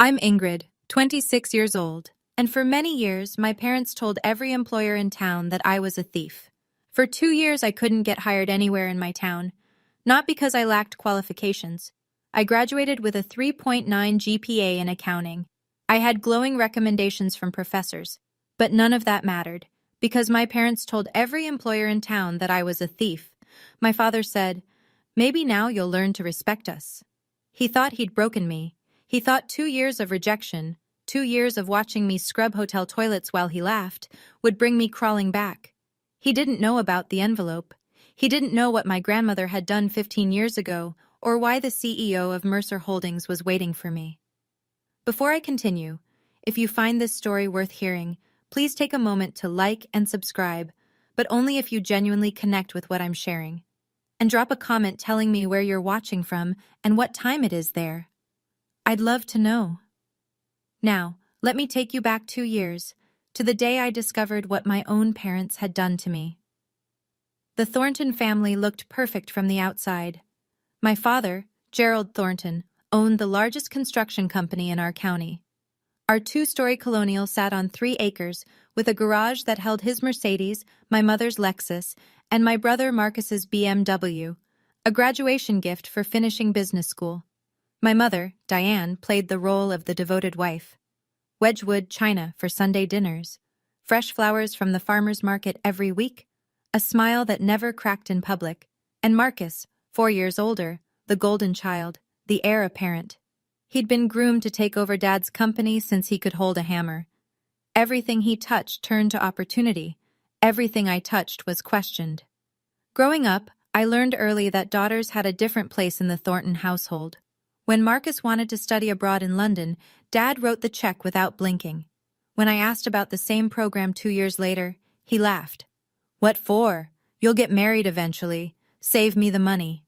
I'm Ingrid, 26 years old, and for many years my parents told every employer in town that I was a thief. For 2 years I couldn't get hired anywhere in my town, not because I lacked qualifications. I graduated with a 3.9 GPA in accounting. I had glowing recommendations from professors, but none of that mattered, because my parents told every employer in town that I was a thief. My father said, "Maybe now you'll learn to respect us." He thought he'd broken me. He thought 2 years of rejection, 2 years of watching me scrub hotel toilets while he laughed, would bring me crawling back. He didn't know about the envelope. He didn't know what my grandmother had done 15 years ago, or why the CEO of Mercer Holdings was waiting for me. Before I continue, if you find this story worth hearing, please take a moment to like and subscribe, but only if you genuinely connect with what I'm sharing. And drop a comment telling me where you're watching from and what time it is there. I'd love to know. Now, let me take you back 2 years, to the day I discovered what my own parents had done to me. The Thornton family looked perfect from the outside. My father, Gerald Thornton, owned the largest construction company in our county. Our 2-story colonial sat on 3 acres, with a garage that held his Mercedes, my mother's Lexus, and my brother Marcus's BMW, a graduation gift for finishing business school. My mother, Diane, played the role of the devoted wife. Wedgwood china for Sunday dinners, fresh flowers from the farmer's market every week, a smile that never cracked in public, and Marcus, 4 years older, the golden child, the heir apparent. He'd been groomed to take over Dad's company since he could hold a hammer. Everything he touched turned to opportunity. Everything I touched was questioned. Growing up, I learned early that daughters had a different place in the Thornton household. When Marcus wanted to study abroad in London, Dad wrote the check without blinking. When I asked about the same program 2 years later, he laughed. "What for? You'll get married eventually. Save me the money."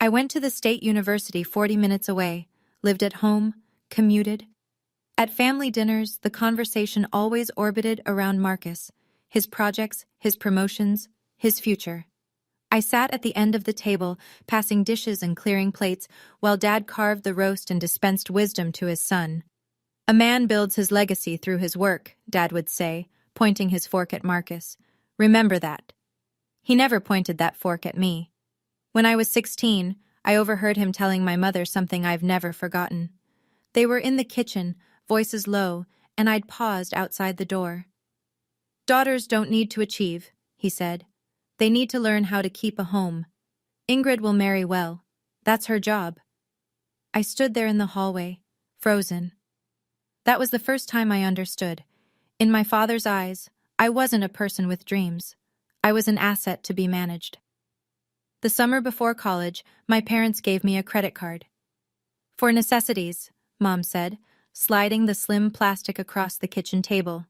I went to the state university 40 minutes away, lived at home, commuted. At family dinners, the conversation always orbited around Marcus, his projects, his promotions, his future. I sat at the end of the table, passing dishes and clearing plates, while Dad carved the roast and dispensed wisdom to his son. "A man builds his legacy through his work," Dad would say, pointing his fork at Marcus. "Remember that." He never pointed that fork at me. When I was 16, I overheard him telling my mother something I've never forgotten. They were in the kitchen, voices low, and I'd paused outside the door. "Daughters don't need to achieve," he said. "They need to learn how to keep a home. Ingrid will marry well. That's her job." I stood there in the hallway, frozen. That was the first time I understood. In my father's eyes, I wasn't a person with dreams. I was an asset to be managed. The summer before college, my parents gave me a credit card. "For necessities," Mom said, sliding the slim plastic across the kitchen table.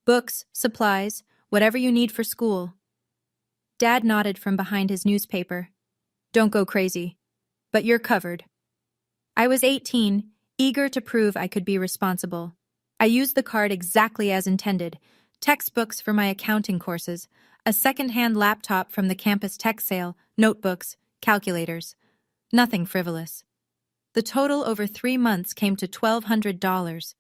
"Books, supplies, whatever you need for school." Dad nodded from behind his newspaper. "Don't go crazy. But you're covered." I was 18, eager to prove I could be responsible. I used the card exactly as intended: textbooks for my accounting courses, a second-hand laptop from the campus tech sale, notebooks, calculators. Nothing frivolous. The total over 3 months came to $1,200.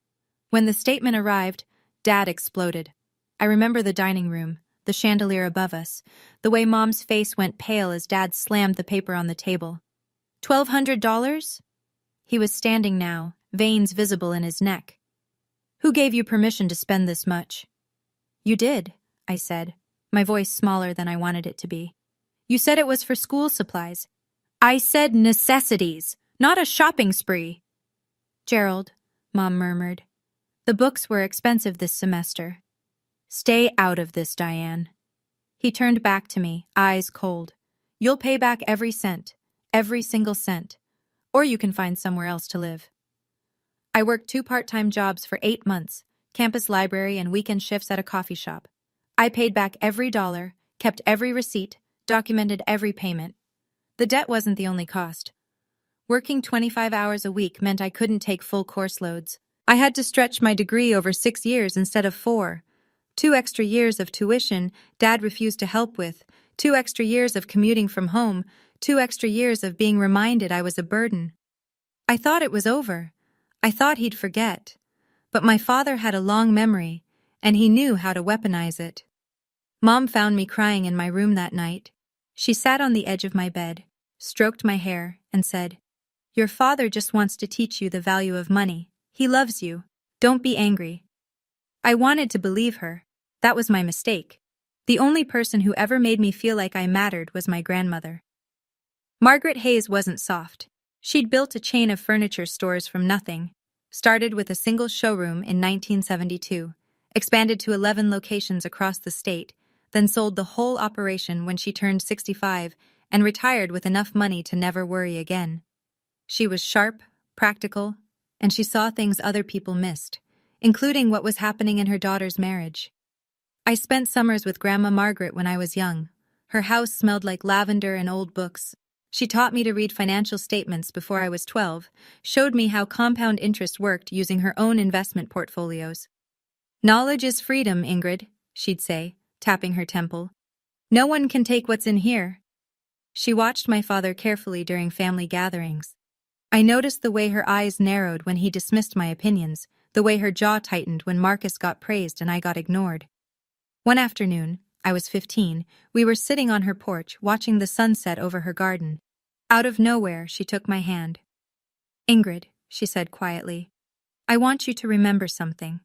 When the statement arrived, Dad exploded. I remember the dining room, the chandelier above us, the way Mom's face went pale as Dad slammed the paper on the table. $1,200? He was standing now, veins visible in his neck. "Who gave you permission to spend this much?" "You did," I said, my voice smaller than I wanted it to be. "You said it was for school supplies." "I said necessities, not a shopping spree." "Gerald," Mom murmured. "The books were expensive this semester." "Stay out of this, Diane." He turned back to me, eyes cold. "You'll pay back every cent, every single cent, or you can find somewhere else to live." I worked 2 part-time jobs for 8 months, campus library and weekend shifts at a coffee shop. I paid back every dollar, kept every receipt, documented every payment. The debt wasn't the only cost. Working 25 hours a week meant I couldn't take full course loads. I had to stretch my degree over 6 years instead of 4. 2 extra years of tuition Dad refused to help with, 2 extra years of commuting from home, 2 extra years of being reminded I was a burden. I thought it was over. I thought he'd forget, but my father had a long memory, and he knew how to weaponize it. Mom found me crying in my room that night. She sat on the edge of my bed, stroked my hair, and said, "Your father just wants to teach you the value of money. He loves you. Don't be angry." I wanted to believe her. That was my mistake. The only person who ever made me feel like I mattered was my grandmother. Margaret Hayes wasn't soft. She'd built a chain of furniture stores from nothing, started with a single showroom in 1972, expanded to 11 locations across the state, then sold the whole operation when she turned 65 and retired with enough money to never worry again. She was sharp, practical, and she saw things other people missed, including what was happening in her daughter's marriage. I spent summers with Grandma Margaret when I was young. Her house smelled like lavender and old books. She taught me to read financial statements before I was 12, showed me how compound interest worked using her own investment portfolios. "Knowledge is freedom, Ingrid," she'd say, tapping her temple. "No one can take what's in here." She watched my father carefully during family gatherings. I noticed the way her eyes narrowed when he dismissed my opinions, the way her jaw tightened when Marcus got praised and I got ignored. One afternoon, I was 15, we were sitting on her porch watching the sunset over her garden. Out of nowhere, she took my hand. "Ingrid," she said quietly, "I want you to remember something."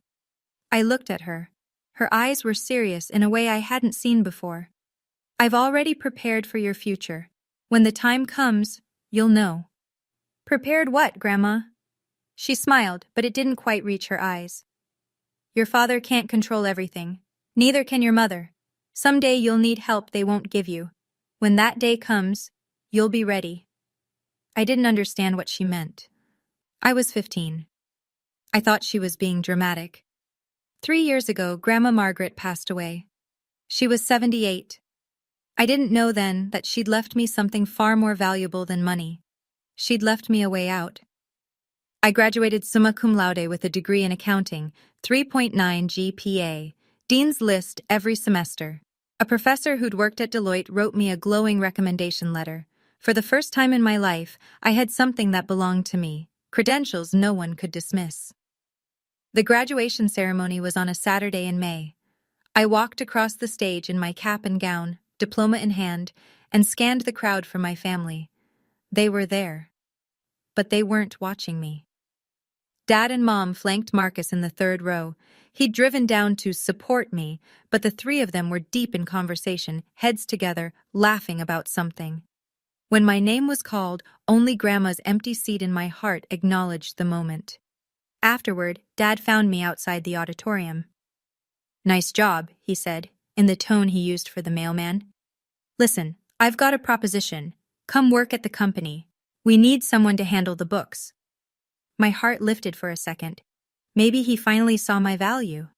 I looked at her. Her eyes were serious in a way I hadn't seen before. "I've already prepared for your future. When the time comes, you'll know." "Prepared what, Grandma?" She smiled, but it didn't quite reach her eyes. "Your father can't control everything. Neither can your mother. Someday you'll need help they won't give you. When that day comes, you'll be ready." I didn't understand what she meant. I was 15. I thought she was being dramatic. 3 years ago, Grandma Margaret passed away. She was 78. I didn't know then that she'd left me something far more valuable than money. She'd left me a way out. I graduated summa cum laude with a degree in accounting, 3.9 GPA, Dean's List every semester. A professor who'd worked at Deloitte wrote me a glowing recommendation letter. For the first time in my life, I had something that belonged to me, credentials no one could dismiss. The graduation ceremony was on a Saturday in May. I walked across the stage in my cap and gown, diploma in hand, and scanned the crowd for my family. They were there. But they weren't watching me. Dad and Mom flanked Marcus in the third row. He'd driven down to support me, but the three of them were deep in conversation, heads together, laughing about something. When my name was called, only Grandma's empty seat in my heart acknowledged the moment. Afterward, Dad found me outside the auditorium. "Nice job," he said, in the tone he used for the mailman. "Listen, I've got a proposition. Come work at the company. We need someone to handle the books." My heart lifted for a second. Maybe he finally saw my value.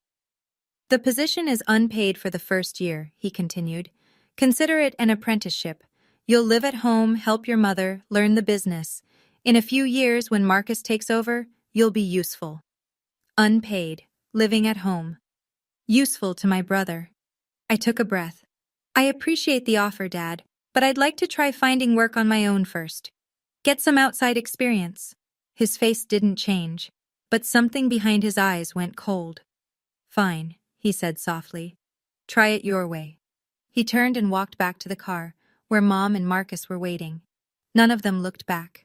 "The position is unpaid for the first year," he continued. "Consider it an apprenticeship. You'll live at home, help your mother, learn the business. In a few years, when Marcus takes over, you'll be useful." Unpaid, living at home. Useful to my brother. I took a breath. "I appreciate the offer, Dad, but I'd like to try finding work on my own first. Get some outside experience." His face didn't change, but something behind his eyes went cold. "Fine," he said softly. "Try it your way." He turned and walked back to the car, where Mom and Marcus were waiting. None of them looked back.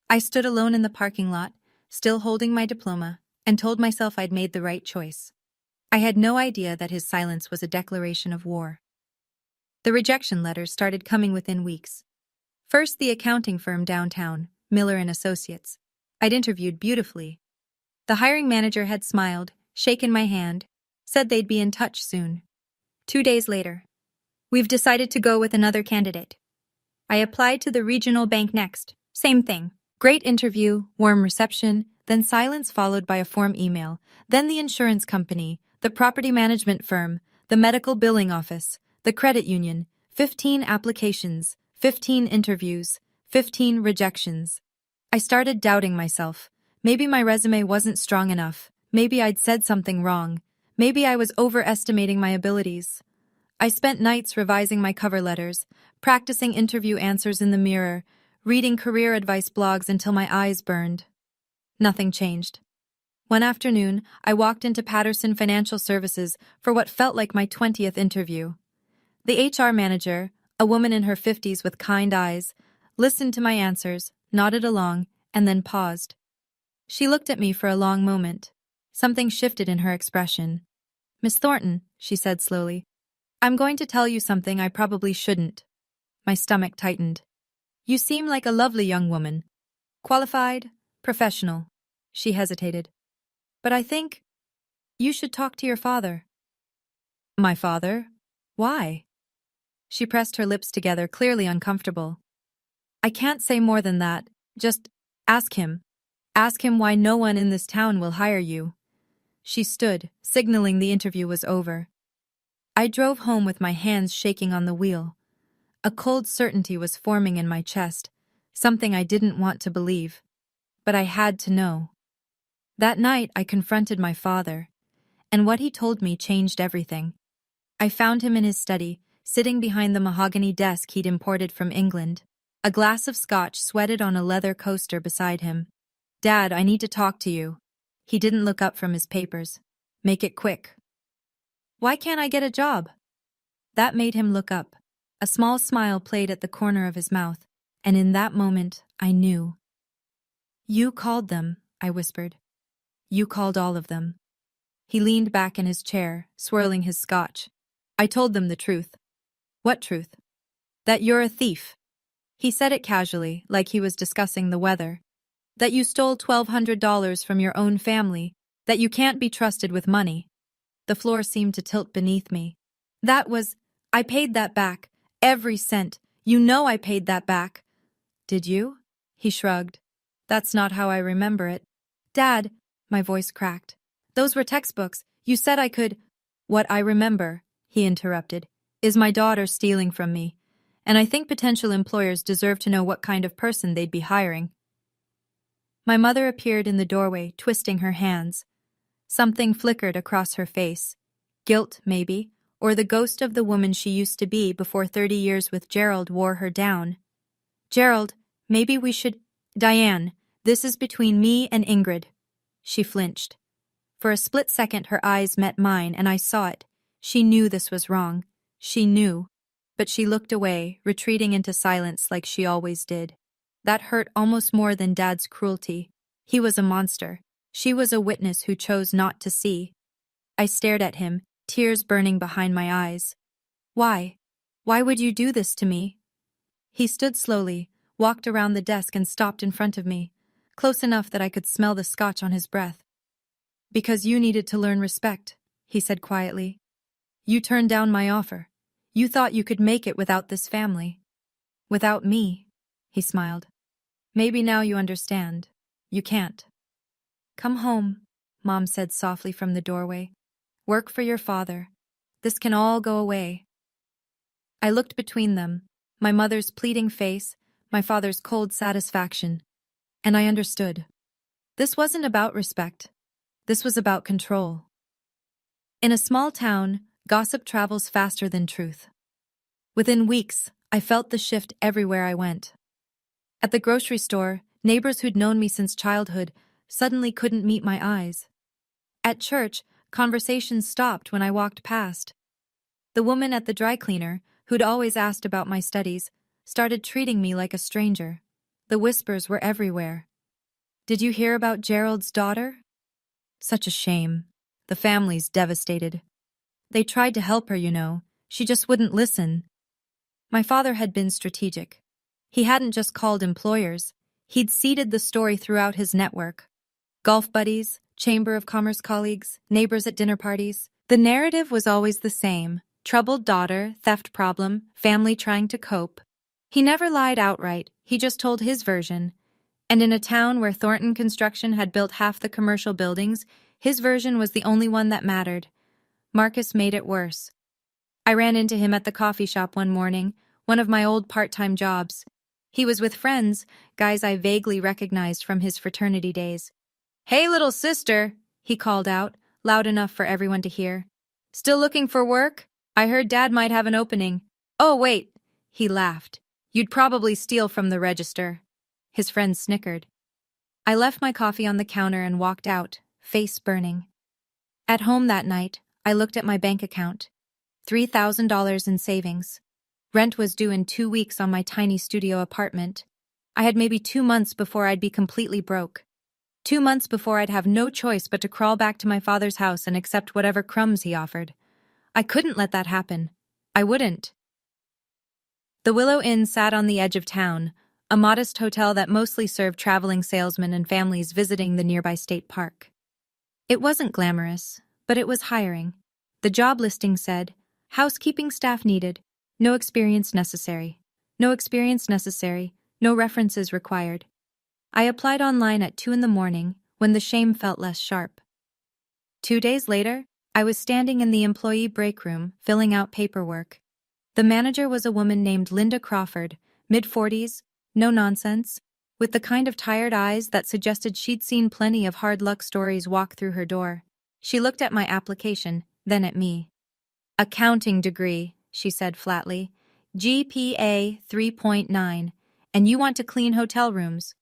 I stood alone in the parking lot, still holding my diploma, and told myself I'd made the right choice. I had no idea that his silence was a declaration of war. The rejection letters started coming within weeks. First, the accounting firm downtown, Miller and Associates. I'd interviewed beautifully. The hiring manager had smiled, shaken my hand, said they'd be in touch soon. 2 days later, "We've decided to go with another candidate." I applied to the regional bank next. Same thing. Great interview, warm reception, then silence followed by a form email, then the insurance company, the property management firm, the medical billing office, the credit union, 15 applications, 15 interviews, 15 rejections. I started doubting myself. Maybe my resume wasn't strong enough. Maybe I'd said something wrong. Maybe I was overestimating my abilities. I spent nights revising my cover letters, practicing interview answers in the mirror, reading career advice blogs until my eyes burned. Nothing changed. One afternoon, I walked into Patterson Financial Services for what felt like my 20th interview. The HR manager, a woman in her 50s with kind eyes, listened to my answers, nodded along, and then paused. She looked at me for a long moment. Something shifted in her expression. "Miss Thornton," she said slowly, "I'm going to tell you something I probably shouldn't." My stomach tightened. "You seem like a lovely young woman. Qualified, professional." She hesitated. "But I think you should talk to your father." "My father? Why?" She pressed her lips together, clearly uncomfortable. "I can't say more than that. Just ask him. Ask him why no one in this town will hire you." She stood, signaling the interview was over. I drove home with my hands shaking on the wheel. A cold certainty was forming in my chest, something I didn't want to believe. But I had to know. That night, I confronted my father, and what he told me changed everything. I found him in his study, sitting behind the mahogany desk he'd imported from England. A glass of scotch sweated on a leather coaster beside him. "Dad, I need to talk to you." He didn't look up from his papers. "Make it quick." "Why can't I get a job?" That made him look up. A small smile played at the corner of his mouth, and in that moment, I knew. "You called them," I whispered. "You called all of them." He leaned back in his chair, swirling his scotch. "I told them the truth." "What truth?" "That you're a thief." He said it casually, like he was discussing the weather. "That you stole $1,200 from your own family. That you can't be trusted with money." The floor seemed to tilt beneath me. I paid that back. Every cent. You know I paid that back." "Did you?" He shrugged. "That's not how I remember it." "Dad," my voice cracked. "Those were textbooks. You said I could—" "What I remember," he interrupted, "is my daughter stealing from me. And I think potential employers deserve to know what kind of person they'd be hiring." My mother appeared in the doorway, twisting her hands. Something flickered across her face. Guilt, maybe, or the ghost of the woman she used to be before 30 years with Gerald wore her down. "Gerald, maybe we should—" "Diane, this is between me and Ingrid." She flinched. For a split second her eyes met mine and I saw it. She knew this was wrong. She knew. But she looked away, retreating into silence like she always did. That hurt almost more than Dad's cruelty. He was a monster. She was a witness who chose not to see. I stared at him, tears burning behind my eyes. "Why? Why would you do this to me?" He stood slowly, walked around the desk and stopped in front of me, close enough that I could smell the scotch on his breath. "Because you needed to learn respect," he said quietly. "You turned down my offer. You thought you could make it without this family." "Without me," he smiled. "Maybe now you understand. You can't." "Come home," Mom said softly from the doorway. "Work for your father. This can all go away." I looked between them, my mother's pleading face, my father's cold satisfaction, and I understood. This wasn't about respect. This was about control. In a small town, gossip travels faster than truth. Within weeks, I felt the shift everywhere I went. At the grocery store, neighbors who'd known me since childhood suddenly couldn't meet my eyes. At church, conversations stopped when I walked past. The woman at the dry cleaner, who'd always asked about my studies, started treating me like a stranger. The whispers were everywhere. "Did you hear about Gerald's daughter?" Such a shame. The family's devastated. They tried to help her, you know. She just wouldn't listen. My father had been strategic. He hadn't just called employers. He'd seeded the story throughout his network. Golf buddies, Chamber of Commerce colleagues, neighbors at dinner parties. The narrative was always the same. Troubled daughter, theft problem, family trying to cope. He never lied outright, he just told his version. And in a town where Thornton Construction had built half the commercial buildings, his version was the only one that mattered. Marcus made it worse. I ran into him at the coffee shop one morning, one of my old part-time jobs. He was with friends, guys I vaguely recognized from his fraternity days. "Hey, little sister," he called out, loud enough for everyone to hear. "Still looking for work? I heard Dad might have an opening." "Oh, wait," he laughed. "You'd probably steal from the register." His friends snickered. I left my coffee on the counter and walked out, face burning. At home that night, I looked at my bank account. $3,000 in savings. Rent was due in 2 weeks on my tiny studio apartment. I had maybe 2 months before I'd be completely broke. 2 months before I'd have no choice but to crawl back to my father's house and accept whatever crumbs he offered. I couldn't let that happen. I wouldn't. The Willow Inn sat on the edge of town, a modest hotel that mostly served traveling salesmen and families visiting the nearby state park. It wasn't glamorous, but it was hiring. The job listing said, housekeeping staff needed, no experience necessary. No experience necessary, no references required. I applied online at 2 a.m. when the shame felt less sharp. 2 days later, I was standing in the employee break room, filling out paperwork. The manager was a woman named Linda Crawford, mid-40s, no nonsense, with the kind of tired eyes that suggested she'd seen plenty of hard luck stories walk through her door. She looked at my application, then at me. Accounting degree, she said flatly. GPA 3.9, and you want to clean hotel rooms?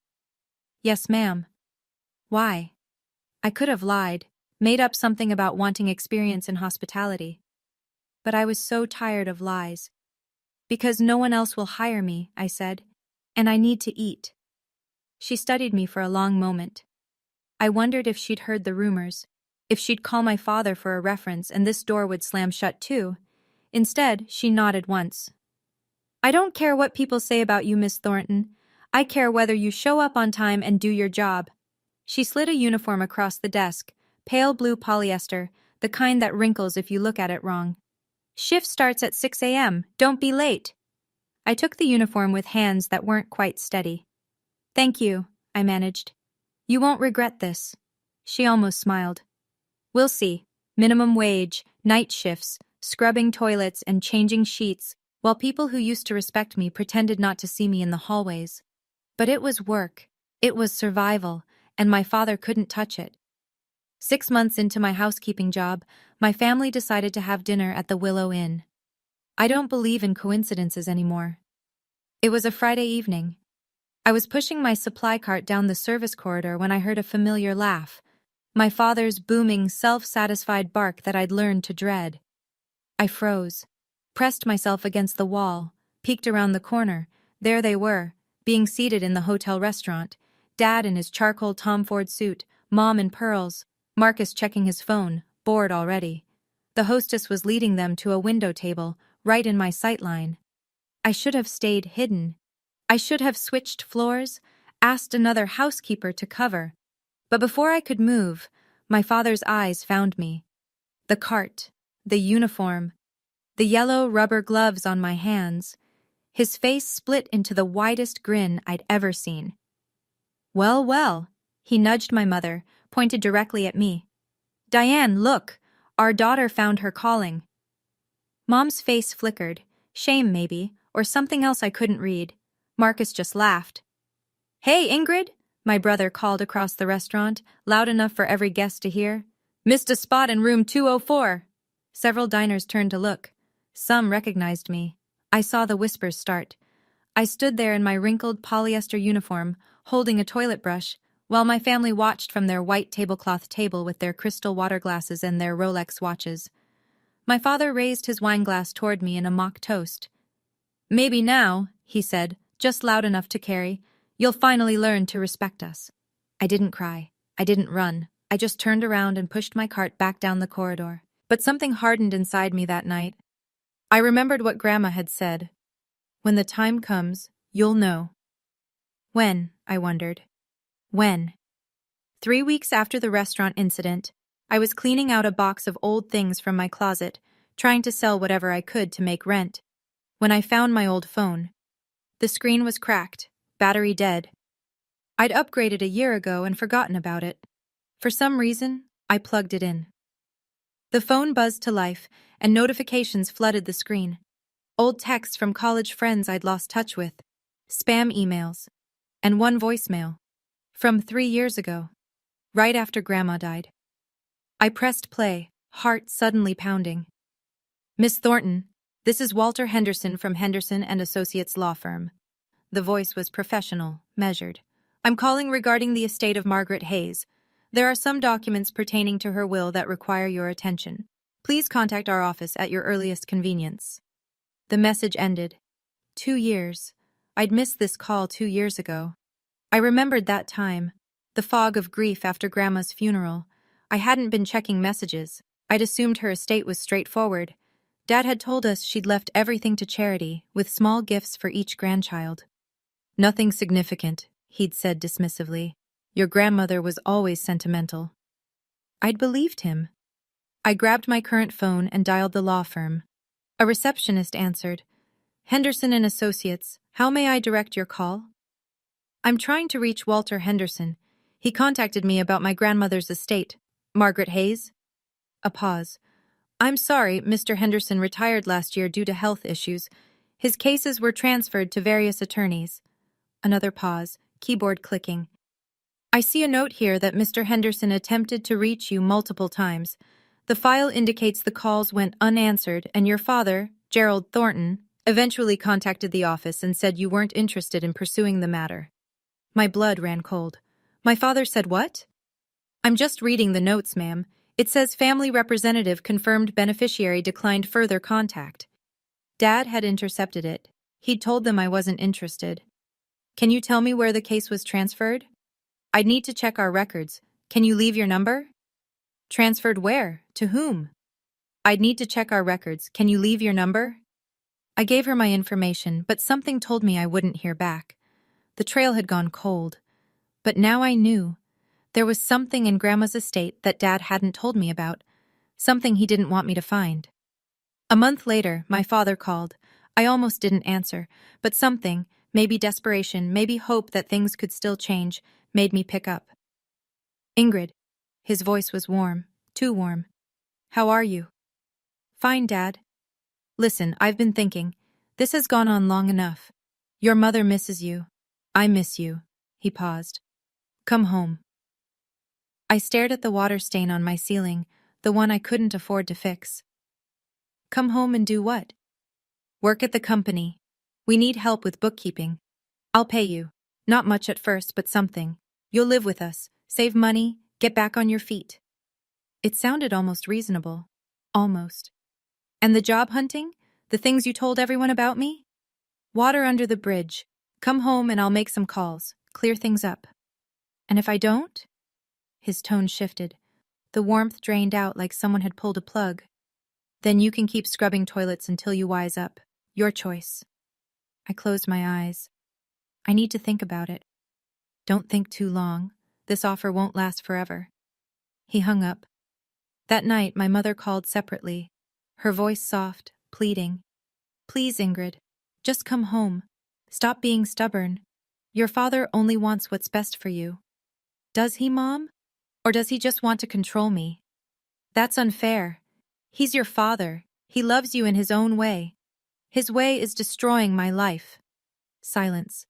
Yes, ma'am. Why? I could have lied, made up something about wanting experience in hospitality. But I was so tired of lies. Because no one else will hire me, I said, and I need to eat. She studied me for a long moment. I wondered if she'd heard the rumors, if she'd call my father for a reference and this door would slam shut too. Instead, she nodded once. I don't care what people say about you, Miss Thornton. I care whether you show up on time and do your job. She slid a uniform across the desk, pale blue polyester, the kind that wrinkles if you look at it wrong. Shift starts at 6 a.m. Don't be late. I took the uniform with hands that weren't quite steady. Thank you, I managed. You won't regret this. She almost smiled. We'll see. Minimum wage, night shifts, scrubbing toilets and changing sheets, while people who used to respect me pretended not to see me in the hallways. But it was work. It was survival, and my father couldn't touch it. 6 months into my housekeeping job, my family decided to have dinner at the Willow Inn. I don't believe in coincidences anymore. It was a Friday evening. I was pushing my supply cart down the service corridor when I heard a familiar laugh, my father's booming, self-satisfied bark that I'd learned to dread. I froze, pressed myself against the wall, peeked around the corner. There they were, being seated in the hotel restaurant, Dad in his charcoal Tom Ford suit, Mom in pearls, Marcus checking his phone, bored already. The hostess was leading them to a window table, right in my sightline. I should have stayed hidden. I should have switched floors, asked another housekeeper to cover. But before I could move, my father's eyes found me. The cart, the uniform, the yellow rubber gloves on my hands. His face split into the widest grin I'd ever seen. Well, well, he nudged my mother, pointed directly at me. Diane, look, our daughter found her calling. Mom's face flickered, shame maybe, or something else I couldn't read. Marcus just laughed. Hey, Ingrid, my brother called across the restaurant, loud enough for every guest to hear. Missed a spot in room 204. Several diners turned to look. Some recognized me. I saw the whispers start. I stood there in my wrinkled polyester uniform, holding a toilet brush, while my family watched from their white tablecloth table with their crystal water glasses and their Rolex watches. My father raised his wineglass toward me in a mock toast. Maybe now, he said, just loud enough to carry, you'll finally learn to respect us. I didn't cry. I didn't run. I just turned around and pushed my cart back down the corridor. But something hardened inside me that night. I remembered what Grandma had said. When the time comes, you'll know. When, I wondered. When? 3 weeks after the restaurant incident, I was cleaning out a box of old things from my closet, trying to sell whatever I could to make rent, when I found my old phone. The screen was cracked, battery dead. I'd upgraded a year ago and forgotten about it. For some reason, I plugged it in. The phone buzzed to life, and notifications flooded the screen. Old texts from college friends I'd lost touch with, spam emails, and one voicemail. From 3 years ago, right after Grandma died. I pressed play, heart suddenly pounding. Miss Thornton, this is Walter Henderson from Henderson and Associates Law Firm. The voice was professional, measured. I'm calling regarding the estate of Margaret Hayes. There are some documents pertaining to her will that require your attention. Please contact our office at your earliest convenience. The message ended. 2 years. I'd missed this call 2 years ago. I remembered that time. The fog of grief after Grandma's funeral. I hadn't been checking messages. I'd assumed her estate was straightforward. Dad had told us she'd left everything to charity, with small gifts for each grandchild. Nothing significant, he'd said dismissively. Your grandmother was always sentimental. I'd believed him. I grabbed my current phone and dialed the law firm. A receptionist answered. Henderson and Associates, how may I direct your call? I'm trying to reach Walter Henderson. He contacted me about my grandmother's estate. Margaret Hayes? A pause. I'm sorry, Mr. Henderson retired last year due to health issues. His cases were transferred to various attorneys. Another pause, keyboard clicking. I see a note here that Mr. Henderson attempted to reach you multiple times. The file indicates the calls went unanswered and your father, Gerald Thornton, eventually contacted the office and said you weren't interested in pursuing the matter. My blood ran cold. My father said what? I'm just reading the notes, ma'am. It says family representative confirmed beneficiary declined further contact. Dad had intercepted it. He'd told them I wasn't interested. Can you tell me where the case was transferred? I'd need to check our records. Can you leave your number? Transferred where? To whom? I'd need to check our records. Can you leave your number? I gave her my information, but something told me I wouldn't hear back. The trail had gone cold. But now I knew. There was something in Grandma's estate that Dad hadn't told me about, something he didn't want me to find. A month later, my father called. I almost didn't answer, but something, maybe desperation, maybe hope that things could still change, made me pick up. Ingrid. His voice was warm, too warm. How are you? Fine, Dad. Listen, I've been thinking. This has gone on long enough. Your mother misses you. I miss you. He paused. Come home. I stared at the water stain on my ceiling, the one I couldn't afford to fix. Come home and do what? Work at the company. We need help with bookkeeping. I'll pay you. Not much at first, but something. You'll live with us, save money, get back on your feet. It sounded almost reasonable. Almost. And the job hunting? The things you told everyone about me? Water under the bridge. Come home and I'll make some calls, clear things up. And if I don't? His tone shifted. The warmth drained out like someone had pulled a plug. Then you can keep scrubbing toilets until you wise up. Your choice. I closed my eyes. I need to think about it. Don't think too long. This offer won't last forever. He hung up. That night, my mother called separately, her voice soft, pleading. Please, Ingrid, just come home. Stop being stubborn. Your father only wants what's best for you. Does he, Mom? Or does he just want to control me? That's unfair. He's your father. He loves you in his own way. His way is destroying my life. Silence.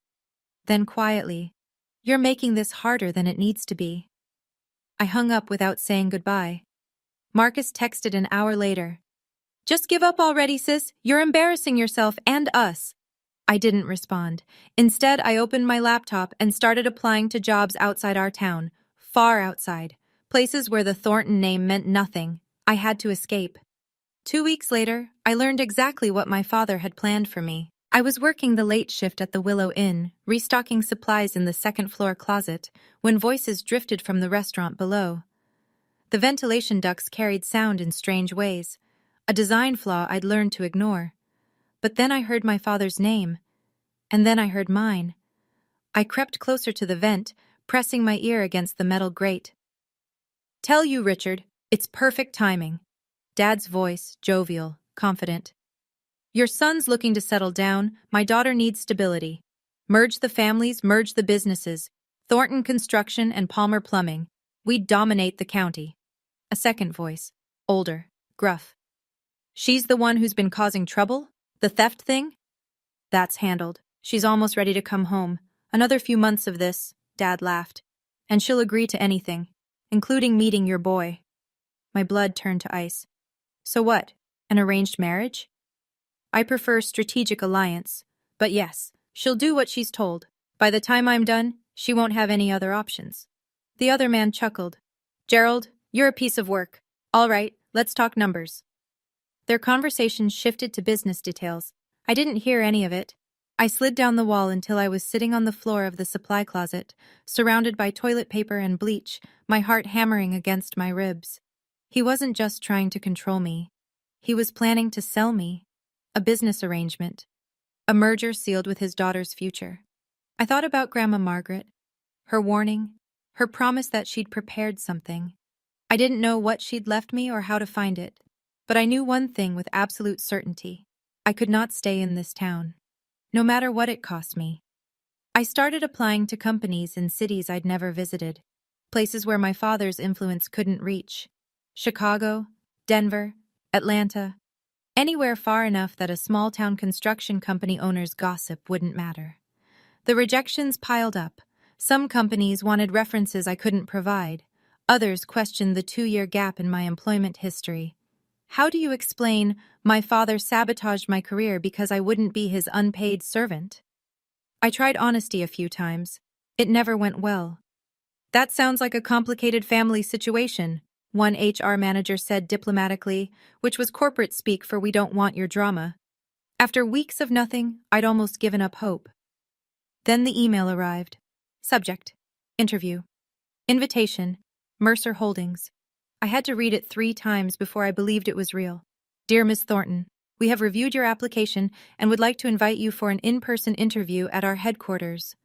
Then quietly, you're making this harder than it needs to be. I hung up without saying goodbye. Marcus texted an hour later. Just give up already, sis. You're embarrassing yourself and us. I didn't respond. Instead, I opened my laptop and started applying to jobs outside our town, far outside, places where the Thornton name meant nothing. I had to escape. 2 weeks later, I learned exactly what my father had planned for me. I was working the late shift at the Willow Inn, restocking supplies in the second-floor closet, when voices drifted from the restaurant below. The ventilation ducts carried sound in strange ways, a design flaw I'd learned to ignore. But then I heard my father's name, and then I heard mine. I crept closer to the vent, pressing my ear against the metal grate. Tell you, Richard, it's perfect timing. Dad's voice, jovial, confident. Your son's looking to settle down, my daughter needs stability. Merge the families, merge the businesses. Thornton Construction and Palmer Plumbing. We dominate the county. A second voice, older, gruff. She's the one who's been causing trouble? The theft thing? That's handled. She's almost ready to come home. Another few months of this, Dad laughed. And she'll agree to anything, including meeting your boy. My blood turned to ice. So what, an arranged marriage? I prefer strategic alliance. But yes, she'll do what she's told. By the time I'm done, She won't have any other options. The other man chuckled. Gerald, you're a piece of work. All right, let's talk numbers. Their conversation shifted to business details. I didn't hear any of it. I slid down the wall until I was sitting on the floor of the supply closet, surrounded by toilet paper and bleach, my heart hammering against my ribs. He wasn't just trying to control me. He was planning to sell me. A business arrangement. A merger sealed with his daughter's future. I thought about Grandma Margaret. Her warning. Her promise that she'd prepared something. I didn't know what she'd left me or how to find it. But I knew one thing with absolute certainty. I could not stay in this town. No matter what it cost me. I started applying to companies in cities I'd never visited. Places where my father's influence couldn't reach. Chicago, Denver, Atlanta. Anywhere far enough that a small-town construction company owner's gossip wouldn't matter. The rejections piled up. Some companies wanted references I couldn't provide. Others questioned the 2-year gap in my employment history. How do you explain, my father sabotaged my career because I wouldn't be his unpaid servant? I tried honesty a few times. It never went well. That sounds like a complicated family situation, one HR manager said diplomatically, which was corporate speak for we don't want your drama. After weeks of nothing, I'd almost given up hope. Then the email arrived. Subject: Interview. Invitation: Mercer Holdings. I had to read it 3 times before I believed it was real. Dear Ms. Thornton, we have reviewed your application and would like to invite you for an in-person interview at our headquarters.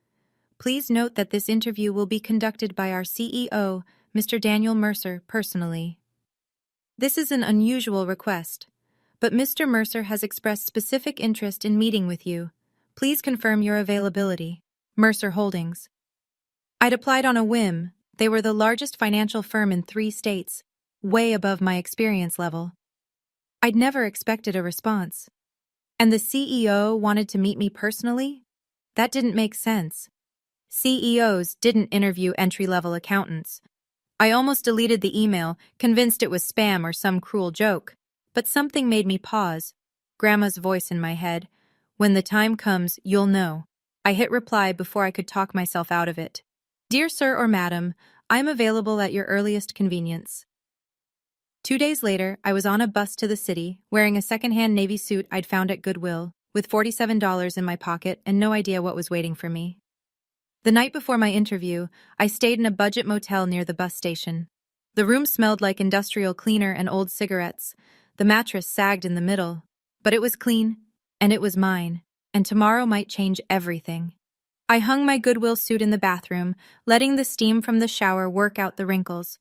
Please note that this interview will be conducted by our CEO, Mr. Daniel Mercer, personally. This is an unusual request, but Mr. Mercer has expressed specific interest in meeting with you. Please confirm your availability. Mercer Holdings. I'd applied on a whim. They were the largest financial firm in 3 states, way above my experience level. I'd never expected a response. And the CEO wanted to meet me personally? That didn't make sense. CEOs didn't interview entry-level accountants. I almost deleted the email, convinced it was spam or some cruel joke. But something made me pause. Grandma's voice in my head. When the time comes, you'll know. I hit reply before I could talk myself out of it. Dear Sir or Madam, I'm available at your earliest convenience. 2 days later, I was on a bus to the city, wearing a second-hand navy suit I'd found at Goodwill, with $47 in my pocket and no idea what was waiting for me. The night before my interview, I stayed in a budget motel near the bus station. The room smelled like industrial cleaner and old cigarettes. The mattress sagged in the middle. But it was clean, and it was mine, and tomorrow might change everything. I hung my Goodwill suit in the bathroom, letting the steam from the shower work out the wrinkles.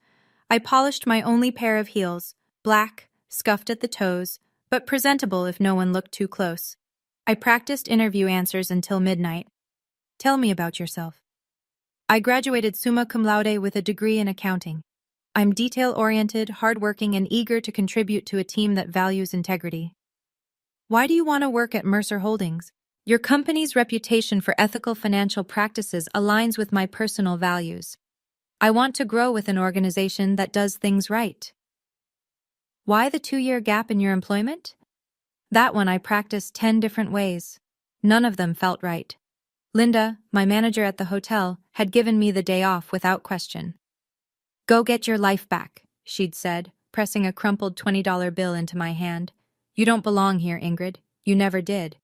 I polished my only pair of heels, black, scuffed at the toes, but presentable if no one looked too close. I practiced interview answers until midnight. Tell me about yourself. I graduated summa cum laude with a degree in accounting. I'm detail-oriented, hardworking, and eager to contribute to a team that values integrity. Why do you want to work at Mercer Holdings? Your company's reputation for ethical financial practices aligns with my personal values. I want to grow with an organization that does things right. Why the 2-year gap in your employment? That one I practiced 10 different ways. None of them felt right. Linda, my manager at the hotel, had given me the day off without question. Go get your life back, she'd said, pressing a crumpled $20 bill into my hand. You don't belong here, Ingrid. You never did.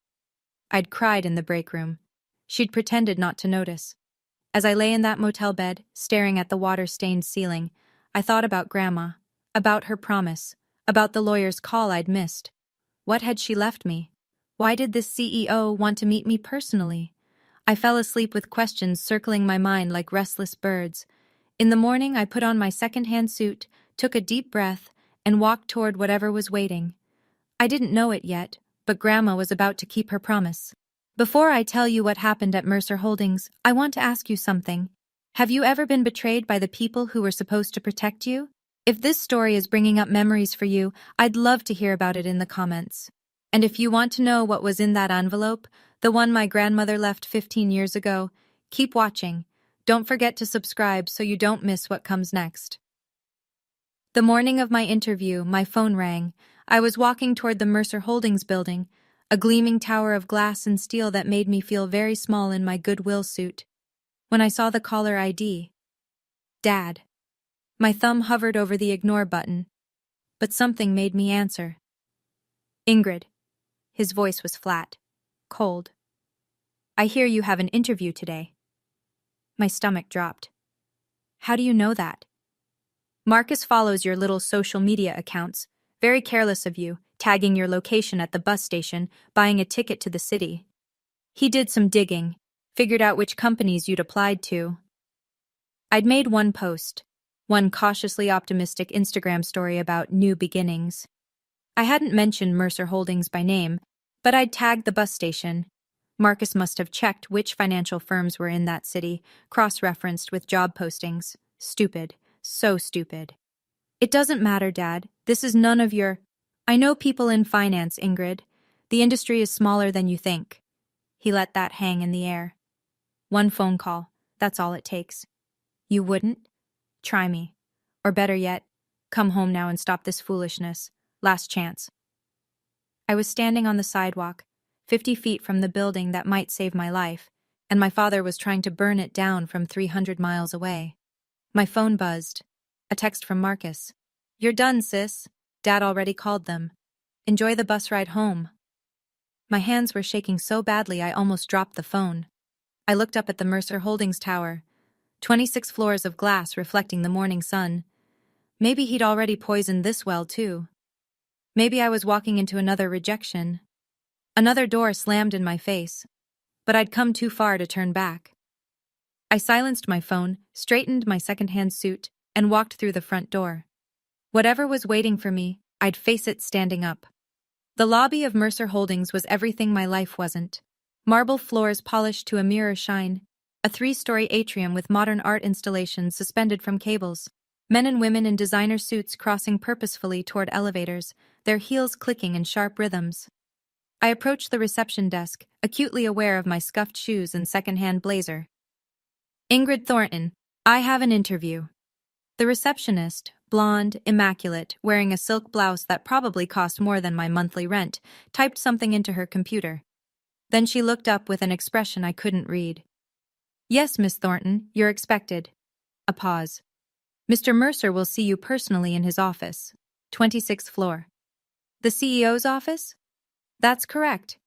I'd cried in the break room. She'd pretended not to notice. As I lay in that motel bed, staring at the water-stained ceiling, I thought about Grandma, about her promise, about the lawyer's call I'd missed. What had she left me? Why did this CEO want to meet me personally? I fell asleep with questions circling my mind like restless birds. In the morning, I put on my second-hand suit, took a deep breath, and walked toward whatever was waiting. I didn't know it yet, but Grandma was about to keep her promise. Before I tell you what happened at Mercer Holdings, I want to ask you something. Have you ever been betrayed by the people who were supposed to protect you? If this story is bringing up memories for you, I'd love to hear about it in the comments. And if you want to know what was in that envelope, the one my grandmother left 15 years ago, keep watching. Don't forget to subscribe so you don't miss what comes next. The morning of my interview, my phone rang. I was walking toward the Mercer Holdings building, a gleaming tower of glass and steel that made me feel very small in my Goodwill suit. When I saw the caller ID, Dad. My thumb hovered over the ignore button, but something made me answer. Ingrid. His voice was flat, cold. I hear you have an interview today. My stomach dropped. How do you know that? Marcus follows your little social media accounts. Very careless of you, tagging your location at the bus station, buying a ticket to the city. He did some digging, figured out which companies you'd applied to. I'd made one post, one cautiously optimistic Instagram story about new beginnings. I hadn't mentioned Mercer Holdings by name, but I'd tagged the bus station. Marcus must have checked which financial firms were in that city, cross-referenced with job postings. Stupid. So stupid. It doesn't matter, Dad. This is none of your... I know people in finance, Ingrid. The industry is smaller than you think. He let that hang in the air. One phone call. That's all it takes. You wouldn't? Try me. Or better yet, come home now and stop this foolishness. Last chance. I was standing on the sidewalk, 50 feet from the building that might save my life, and my father was trying to burn it down from 300 miles away. My phone buzzed. A text from Marcus. You're done, sis. Dad already called them. Enjoy the bus ride home. My hands were shaking so badly I almost dropped the phone. I looked up at the Mercer Holdings tower, 26 floors of glass reflecting the morning sun. Maybe he'd already poisoned this well, too. Maybe I was walking into another rejection. Another door slammed in my face, but I'd come too far to turn back. I silenced my phone, straightened my second-hand suit, and walked through the front door. Whatever was waiting for me, I'd face it standing up. The lobby of Mercer Holdings was everything my life wasn't. Marble floors polished to a mirror shine, a 3-story atrium with modern art installations suspended from cables, men and women in designer suits crossing purposefully toward elevators, their heels clicking in sharp rhythms. I approached the reception desk, acutely aware of my scuffed shoes and second-hand blazer. Ingrid Thornton, I have an interview. The receptionist, blonde, immaculate, wearing a silk blouse that probably cost more than my monthly rent, typed something into her computer. Then she looked up with an expression I couldn't read. Yes, Miss Thornton, you're expected. A pause. Mr. Mercer will see you personally in his office, 26th floor. The CEO's office? That's correct.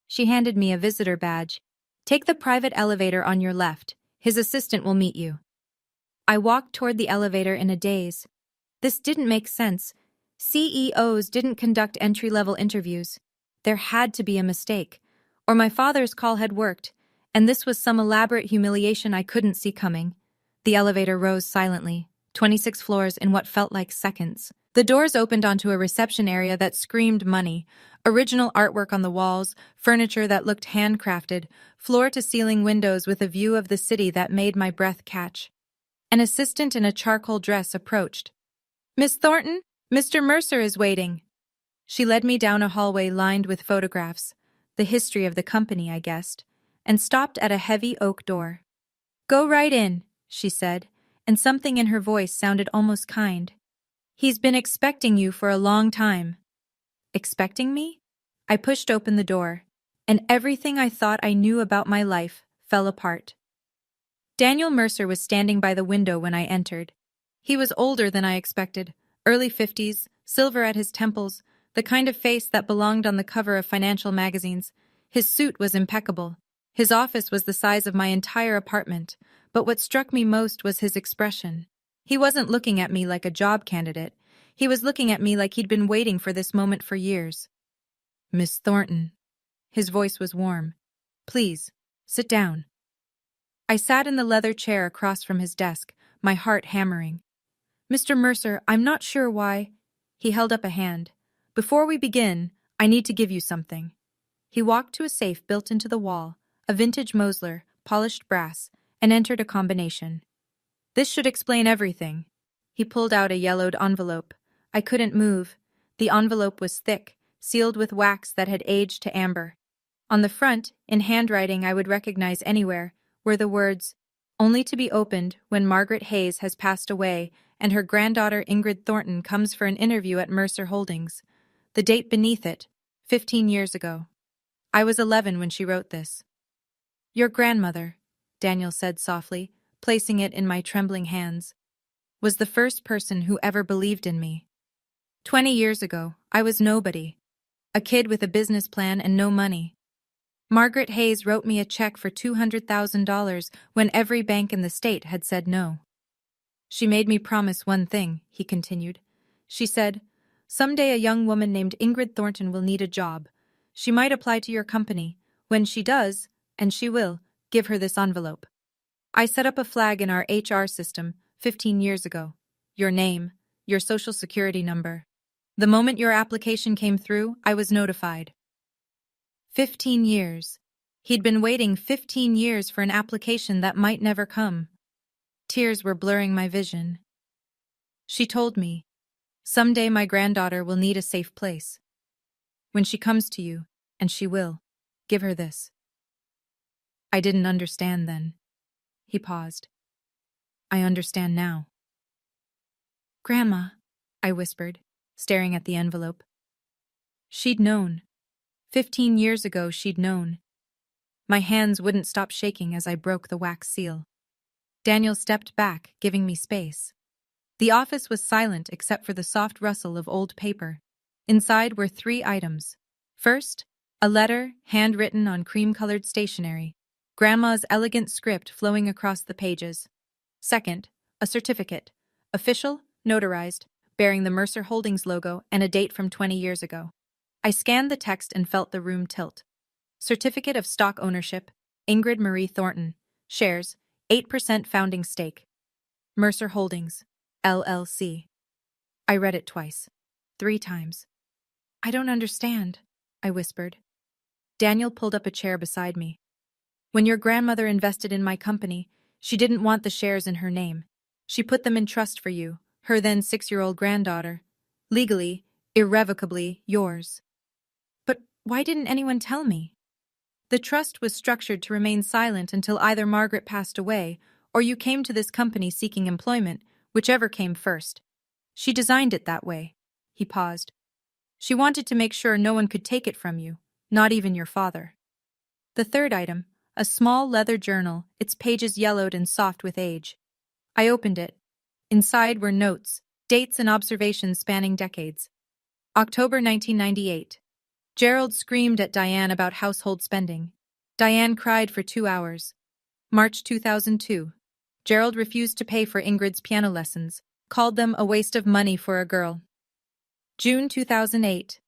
She handed me a visitor badge. Take the private elevator on your left. His assistant will meet you. I walked toward the elevator in a daze. This didn't make sense. CEOs didn't conduct entry-level interviews. There had to be a mistake. Or my father's call had worked, and this was some elaborate humiliation I couldn't see coming. The elevator rose silently, 26 floors in what felt like seconds. The doors opened onto a reception area that screamed money. Original artwork on the walls, furniture that looked handcrafted, floor-to-ceiling windows with a view of the city that made my breath catch. An assistant in a charcoal dress approached. Miss Thornton, Mr. Mercer is waiting. She led me down a hallway lined with photographs, the history of the company, I guessed, and stopped at a heavy oak door. Go right in, she said, and something in her voice sounded almost kind. He's been expecting you for a long time. Expecting me? I pushed open the door, and everything I thought I knew about my life fell apart. Daniel Mercer was standing by the window when I entered. He was older than I expected, early 50s, silver at his temples, the kind of face that belonged on the cover of financial magazines. His suit was impeccable. His office was the size of my entire apartment, but what struck me most was his expression. He wasn't looking at me like a job candidate. He was looking at me like he'd been waiting for this moment for years. Miss Thornton. His voice was warm. Please, sit down. I sat in the leather chair across from his desk, my heart hammering. Mr. Mercer, I'm not sure why. He held up a hand. Before we begin, I need to give you something. He walked to a safe built into the wall, a vintage Mosler, polished brass, and entered a combination. This should explain everything. He pulled out a yellowed envelope. I couldn't move. The envelope was thick, sealed with wax that had aged to amber. On the front, in handwriting I would recognize anywhere, were the words, "Only to be opened when Margaret Hayes has passed away and her granddaughter Ingrid Thornton comes for an interview at Mercer Holdings." The date beneath it, 15 years ago. I was 11 when she wrote this. Your grandmother. Daniel said softly, placing it in my trembling hands, was the first person who ever believed in me. 20 years ago, I was nobody. A kid with a business plan and no money. Margaret Hayes wrote me a check for $200,000 when every bank in the state had said no. She made me promise one thing, he continued. She said, "Someday a young woman named Ingrid Thornton will need a job. She might apply to your company. When she does, and she will, give her this envelope. I set up a flag in our HR system 15 years ago. Your name, your social security number. The moment your application came through, I was notified." 15 years. He'd been waiting 15 years for an application that might never come. Tears were blurring my vision. She told me, "Someday my granddaughter will need a safe place. When she comes to you, and she will, give her this." I didn't understand then. He paused. I understand now. "Grandma," I whispered, staring at the envelope. She'd known. 15 years ago she'd known. My hands wouldn't stop shaking as I broke the wax seal. Daniel stepped back, giving me space. The office was silent except for the soft rustle of old paper. Inside were 3 items. First, a letter, handwritten on cream-colored stationery, Grandma's elegant script flowing across the pages. Second, a certificate, official, notarized, bearing the Mercer Holdings logo and a date from 20 years ago. I scanned the text and felt the room tilt. Certificate of stock ownership, Ingrid Marie Thornton. Shares, 8% founding stake. Mercer Holdings, LLC. I read it twice. 3 times. "I don't understand," I whispered. Daniel pulled up a chair beside me. "When your grandmother invested in my company, she didn't want the shares in her name. She put them in trust for you, her then 6-year-old granddaughter. Legally, irrevocably yours." "But why didn't anyone tell me?" "The trust was structured to remain silent until either Margaret passed away or you came to this company seeking employment, whichever came first. She designed it that way." He paused. "She wanted to make sure no one could take it from you, not even your father." The third item, a small leather journal, its pages yellowed and soft with age. I opened it. Inside were notes, dates and observations spanning decades. October 1998. Gerald screamed at Diane about household spending. Diane cried for 2 hours. March 2002. Gerald refused to pay for Ingrid's piano lessons, called them a waste of money for a girl. June 2008.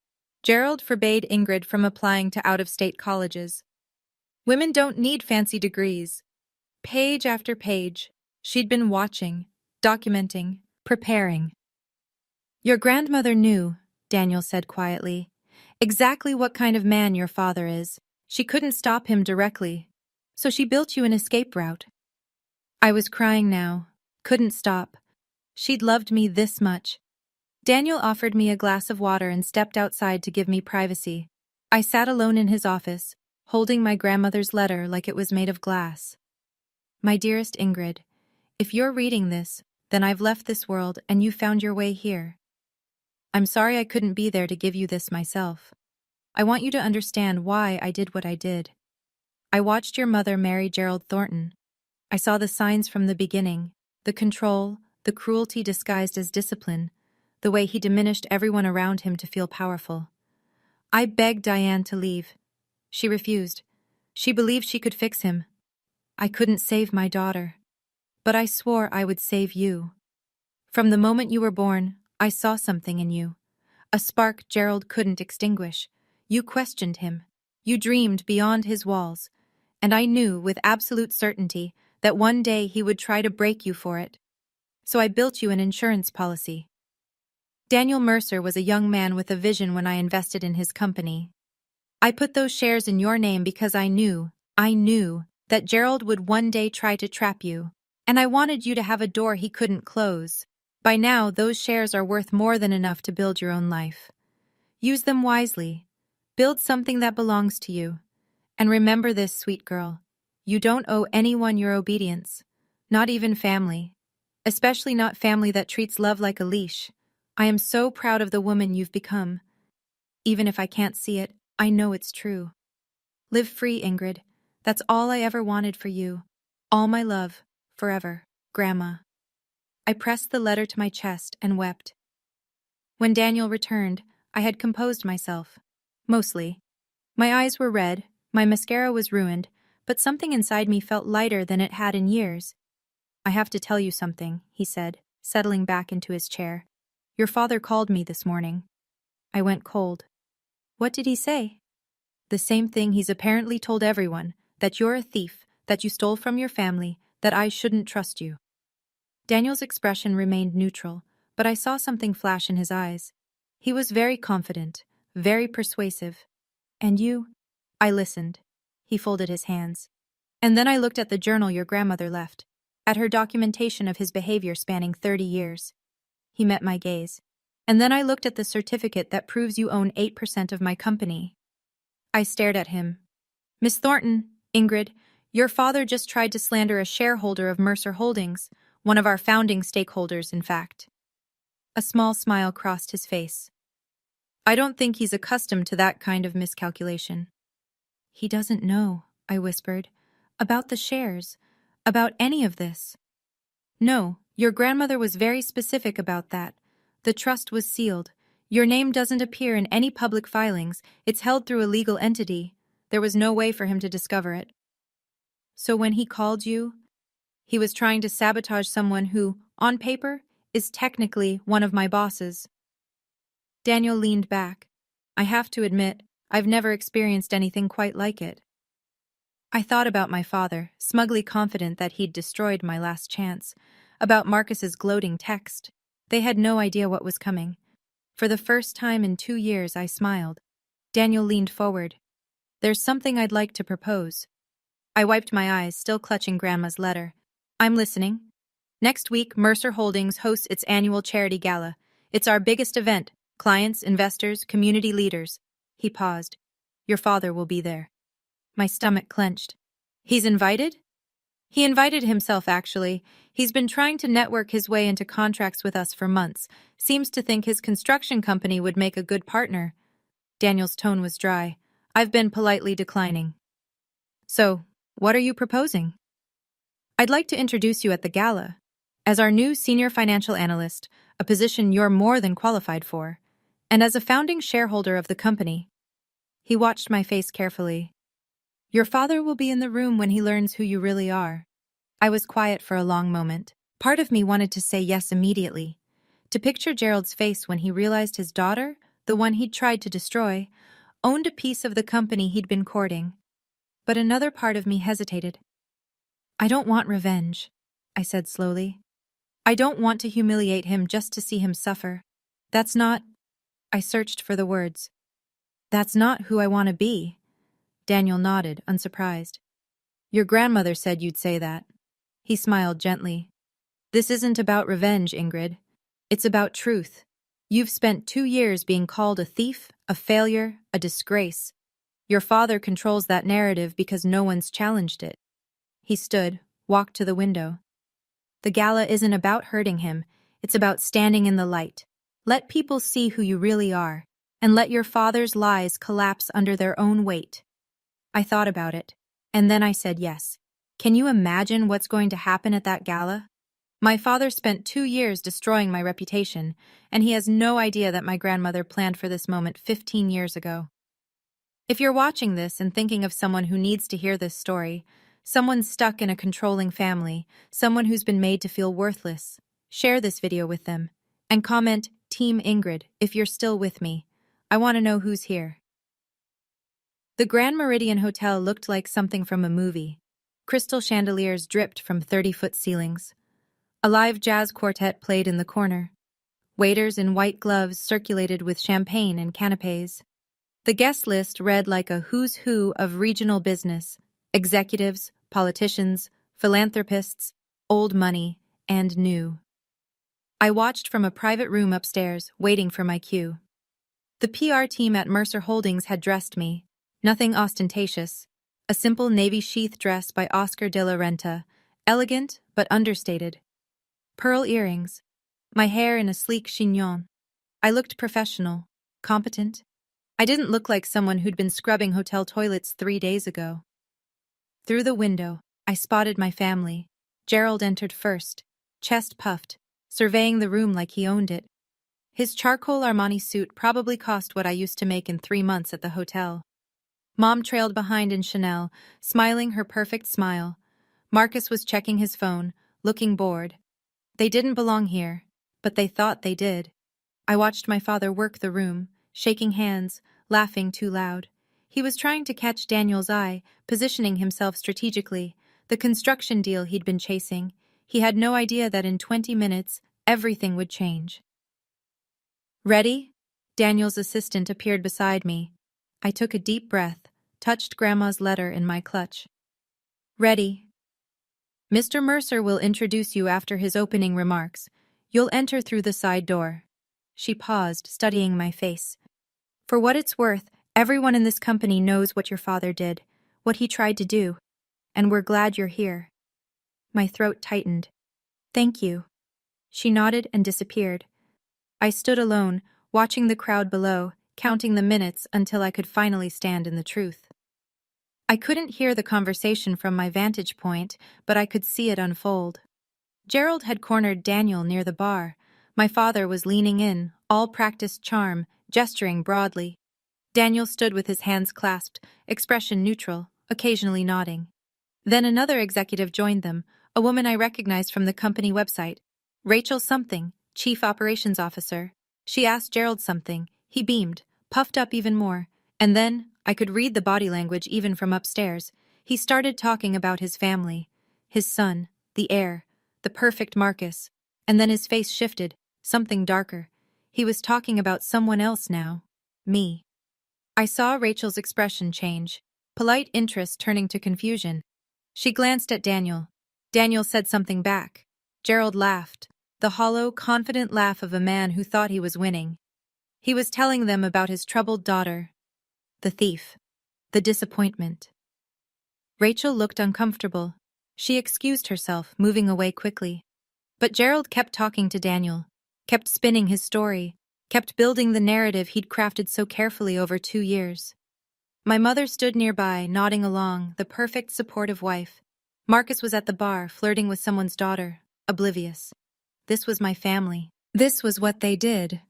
Gerald forbade Ingrid from applying to out-of-state colleges. Women don't need fancy degrees. Page after page, she'd been watching, documenting, preparing. "Your grandmother knew," Daniel said quietly, "exactly what kind of man your father is. She couldn't stop him directly, so she built you an escape route." I was crying now, couldn't stop. She'd loved me this much. Daniel offered me a glass of water and stepped outside to give me privacy. I sat alone in his office, holding my grandmother's letter like it was made of glass. "My dearest Ingrid, if you're reading this, then I've left this world and you found your way here. I'm sorry I couldn't be there to give you this myself. I want you to understand why I did what I did. I watched your mother marry Gerald Thornton. I saw the signs from the beginning, the control, the cruelty disguised as discipline, the way he diminished everyone around him to feel powerful. I begged Diane to leave. She refused. She believed she could fix him. I couldn't save my daughter. But I swore I would save you. From the moment you were born, I saw something in you. A spark Gerald couldn't extinguish. You questioned him. You dreamed beyond his walls. And I knew with absolute certainty that one day he would try to break you for it. So I built you an insurance policy." Daniel Mercer was a young man with a vision when I invested in his company. "I put those shares in your name because I knew that Gerald would one day try to trap you, and I wanted you to have a door he couldn't close. By now, those shares are worth more than enough to build your own life. Use them wisely. Build something that belongs to you. And remember this, sweet girl. You don't owe anyone your obedience, not even family. Especially not family that treats love like a leash. I am so proud of the woman you've become. Even if I can't see it, I know it's true. Live free, Ingrid. That's all I ever wanted for you. All my love, forever, Grandma. I pressed the letter to my chest and wept. When Daniel returned, I had composed myself. Mostly. My eyes were red, my mascara was ruined, but something inside me felt lighter than it had in years. I have to tell you something, he said, settling back into his chair. Your father called me this morning. I went cold. What did he say? The same thing he's apparently told everyone, that you're a thief, that you stole from your family, that I shouldn't trust you. Daniel's expression remained neutral, but I saw something flash in his eyes. He was very confident, very persuasive. And you? I listened. He folded his hands. And then I looked at the journal your grandmother left, at her documentation of his behavior spanning 30 years. He met my gaze. And then I looked at the certificate that proves you own 8% of my company. I stared at him. Miss Thornton, Ingrid, your father just tried to slander a shareholder of Mercer Holdings, one of our founding stakeholders, in fact. A small smile crossed his face. I don't think he's accustomed to that kind of miscalculation. He doesn't know, I whispered, about the shares, about any of this. No, your grandmother was very specific about that. The trust was sealed. Your name doesn't appear in any public filings. It's held through a legal entity. There was no way for him to discover it. So when he called you, he was trying to sabotage someone who, on paper, is technically one of my bosses. Daniel leaned back. I have to admit, I've never experienced anything quite like it. I thought about my father, smugly confident that he'd destroyed my last chance, about Marcus's gloating text. They had no idea what was coming. For the first time in 2 years, I smiled. Daniel leaned forward. There's something I'd like to propose. I wiped my eyes, still clutching Grandma's letter. I'm listening. Next week, Mercer Holdings hosts its annual charity gala. It's our biggest event. Clients, investors, community leaders. He paused. Your father will be there. My stomach clenched. He's invited? He invited himself, actually. He's been trying to network his way into contracts with us for months. Seems to think his construction company would make a good partner. Daniel's tone was dry. I've been politely declining. So, what are you proposing? I'd like to introduce you at the gala. As our new senior financial analyst, a position you're more than qualified for, and as a founding shareholder of the company. He watched my face carefully. Your father will be in the room when he learns who you really are. I was quiet for a long moment. Part of me wanted to say yes immediately, to picture Gerald's face when he realized his daughter, the one he'd tried to destroy, owned a piece of the company he'd been courting. But another part of me hesitated. I don't want revenge, I said slowly. I don't want to humiliate him just to see him suffer. That's not... I searched for the words. That's not who I want to be. Daniel nodded, unsurprised. Your grandmother said you'd say that. He smiled gently. This isn't about revenge, Ingrid. It's about truth. You've spent 2 years being called a thief, a failure, a disgrace. Your father controls that narrative because no one's challenged it. He stood, walked to the window. The gala isn't about hurting him. It's about standing in the light. Let people see who you really are, and let your father's lies collapse under their own weight. I thought about it, and then I said yes. Can you imagine what's going to happen at that gala? My father spent 2 years destroying my reputation, and he has no idea that my grandmother planned for this moment 15 years ago. If you're watching this and thinking of someone who needs to hear this story, someone stuck in a controlling family, someone who's been made to feel worthless, share this video with them, and comment Team Ingrid if you're still with me. I want to know who's here. The Grand Meridian Hotel looked like something from a movie. Crystal chandeliers dripped from 30-foot ceilings. A live jazz quartet played in the corner. Waiters in white gloves circulated with champagne and canapés. The guest list read like a who's who of regional business: executives, politicians, philanthropists, old money, and new. I watched from a private room upstairs, waiting for my cue. The PR team at Mercer Holdings had dressed me. Nothing ostentatious. A simple navy sheath dress by Oscar de la Renta, elegant but understated. Pearl earrings. My hair in a sleek chignon. I looked professional, competent. I didn't look like someone who'd been scrubbing hotel toilets 3 days ago. Through the window, I spotted my family. Gerald entered first, chest puffed, surveying the room like he owned it. His charcoal Armani suit probably cost what I used to make in 3 months at the hotel. Mom trailed behind in Chanel, smiling her perfect smile. Marcus was checking his phone, looking bored. They didn't belong here, but they thought they did. I watched my father work the room, shaking hands, laughing too loud. He was trying to catch Daniel's eye, positioning himself strategically, the construction deal he'd been chasing. He had no idea that in 20 minutes, everything would change. Ready? Daniel's assistant appeared beside me. I took a deep breath, touched Grandma's letter in my clutch. Ready. Mr. Mercer will introduce you after his opening remarks. You'll enter through the side door. She paused, studying my face. For what it's worth, everyone in this company knows what your father did, what he tried to do, and we're glad you're here. My throat tightened. Thank you. She nodded and disappeared. I stood alone, watching the crowd below, counting the minutes until I could finally stand in the truth. I couldn't hear the conversation from my vantage point, but I could see it unfold. Gerald had cornered Daniel near the bar. My father was leaning in, all practiced charm, gesturing broadly. Daniel stood with his hands clasped, expression neutral, occasionally nodding. Then another executive joined them, a woman I recognized from the company website. Rachel something, Chief Operations Officer. She asked Gerald something. He beamed, puffed up even more, and then, I could read the body language even from upstairs, he started talking about his family, his son, the heir, the perfect Marcus, and then his face shifted, something darker. He was talking about someone else now. Me. I saw Rachel's expression change, polite interest turning to confusion. She glanced at Daniel. Daniel said something back. Gerald laughed, the hollow, confident laugh of a man who thought he was winning. He was telling them about his troubled daughter, the thief, the disappointment. Rachel looked uncomfortable. She excused herself, moving away quickly. But Gerald kept talking to Daniel, kept spinning his story, kept building the narrative he'd crafted so carefully over 2 years. My mother stood nearby, nodding along, the perfect supportive wife. Marcus was at the bar, flirting with someone's daughter, oblivious. This was my family. This was what they did.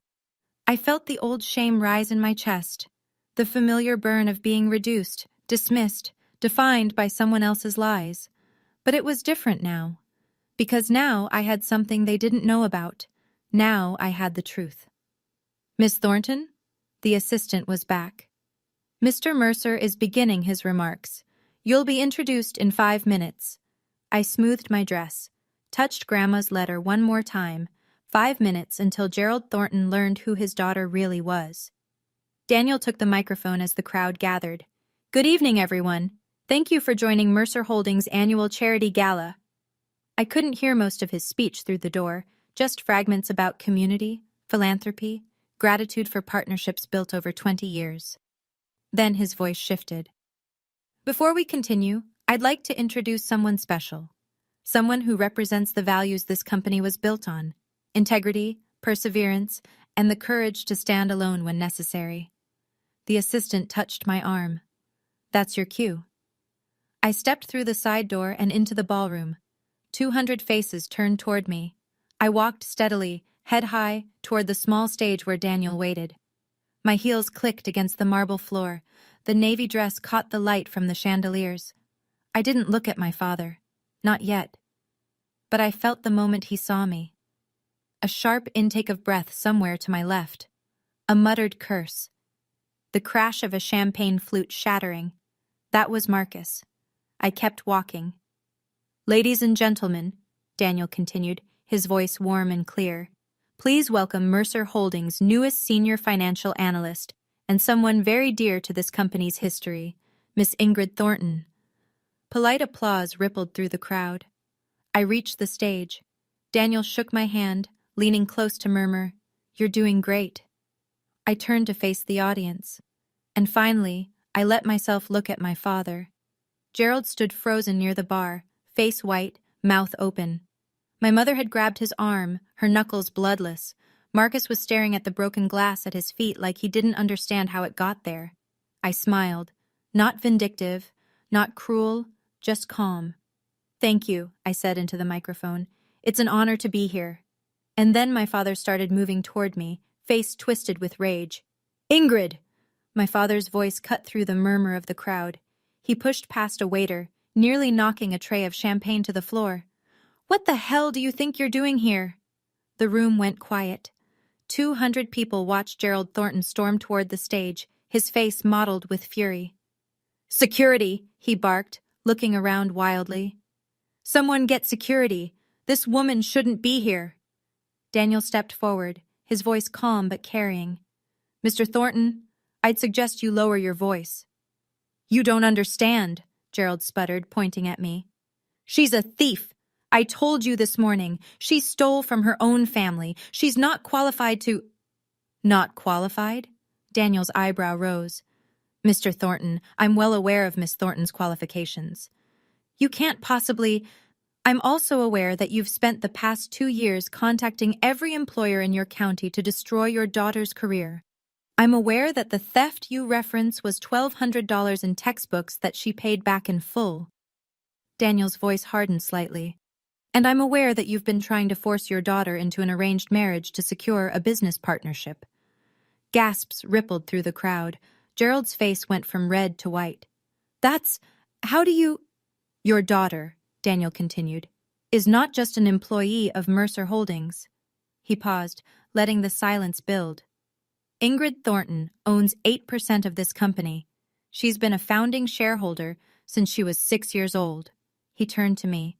I felt the old shame rise in my chest, the familiar burn of being reduced, dismissed, defined by someone else's lies. But it was different now. Because now I had something they didn't know about. Now I had the truth. Miss Thornton? The assistant was back. Mr. Mercer is beginning his remarks. You'll be introduced in 5 minutes. I smoothed my dress, touched Grandma's letter one more time. 5 minutes until Gerald Thornton learned who his daughter really was. Daniel took the microphone as the crowd gathered. Good evening, everyone. Thank you for joining Mercer Holdings' annual charity gala. I couldn't hear most of his speech through the door, just fragments about community, philanthropy, gratitude for partnerships built over 20 years. Then his voice shifted. Before we continue, I'd like to introduce someone special. Someone who represents the values this company was built on: integrity, perseverance, and the courage to stand alone when necessary. The assistant touched my arm. That's your cue. I stepped through the side door and into the ballroom. 200 faces turned toward me. I walked steadily, head high, toward the small stage where Daniel waited. My heels clicked against the marble floor. The navy dress caught the light from the chandeliers. I didn't look at my father. Not yet. But I felt the moment he saw me. A sharp intake of breath somewhere to my left. A muttered curse. The crash of a champagne flute shattering. That was Marcus. I kept walking. Ladies and gentlemen, Daniel continued, his voice warm and clear, please welcome Mercer Holdings' newest senior financial analyst and someone very dear to this company's history, Miss Ingrid Thornton. Polite applause rippled through the crowd. I reached the stage. Daniel shook my hand, leaning close to murmur, "You're doing great." I turned to face the audience. And finally, I let myself look at my father. Gerald stood frozen near the bar, face white, mouth open. My mother had grabbed his arm, her knuckles bloodless. Marcus was staring at the broken glass at his feet like he didn't understand how it got there. I smiled. Not vindictive, not cruel, just calm. Thank you, I said into the microphone. It's an honor to be here. And then my father started moving toward me, face twisted with rage. Ingrid! My father's voice cut through the murmur of the crowd. He pushed past a waiter, nearly knocking a tray of champagne to the floor. What the hell do you think you're doing here? The room went quiet. 200 people watched Gerald Thornton storm toward the stage, his face mottled with fury. Security, he barked, looking around wildly. Someone get security. This woman shouldn't be here. Daniel stepped forward, his voice calm but carrying. Mr. Thornton, I'd suggest you lower your voice. You don't understand, Gerald sputtered, pointing at me. She's a thief. I told you this morning. She stole from her own family. She's not qualified to... Not qualified? Daniel's eyebrow rose. Mr. Thornton, I'm well aware of Miss Thornton's qualifications. You can't possibly... I'm also aware that you've spent the past 2 years contacting every employer in your county to destroy your daughter's career. I'm aware that the theft you reference was $1,200 in textbooks that she paid back in full. Daniel's voice hardened slightly. And I'm aware that you've been trying to force your daughter into an arranged marriage to secure a business partnership. Gasps rippled through the crowd. Gerald's face went from red to white. How do you... Your daughter, Daniel continued, is not just an employee of Mercer Holdings. He paused, letting the silence build. Ingrid Thornton owns 8% of this company. She's been a founding shareholder since she was 6 years old. He turned to me.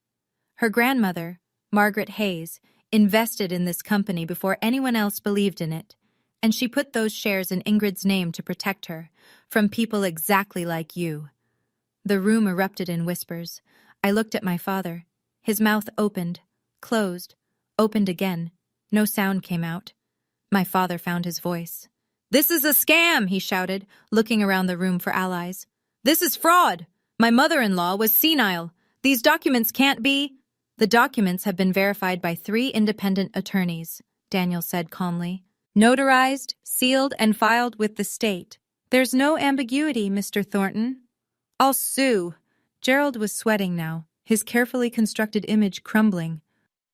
Her grandmother, Margaret Hayes, invested in this company before anyone else believed in it, and she put those shares in Ingrid's name to protect her from people exactly like you. The room erupted in whispers. I looked at my father. His mouth opened, closed, opened again. No sound came out. My father found his voice. This is a scam, he shouted, looking around the room for allies. This is fraud. My mother-in-law was senile. These documents can't be... The documents have been verified by 3 independent attorneys, Daniel said calmly. Notarized, sealed, and filed with the state. There's no ambiguity, Mr. Thornton. I'll sue. Gerald was sweating now, his carefully constructed image crumbling.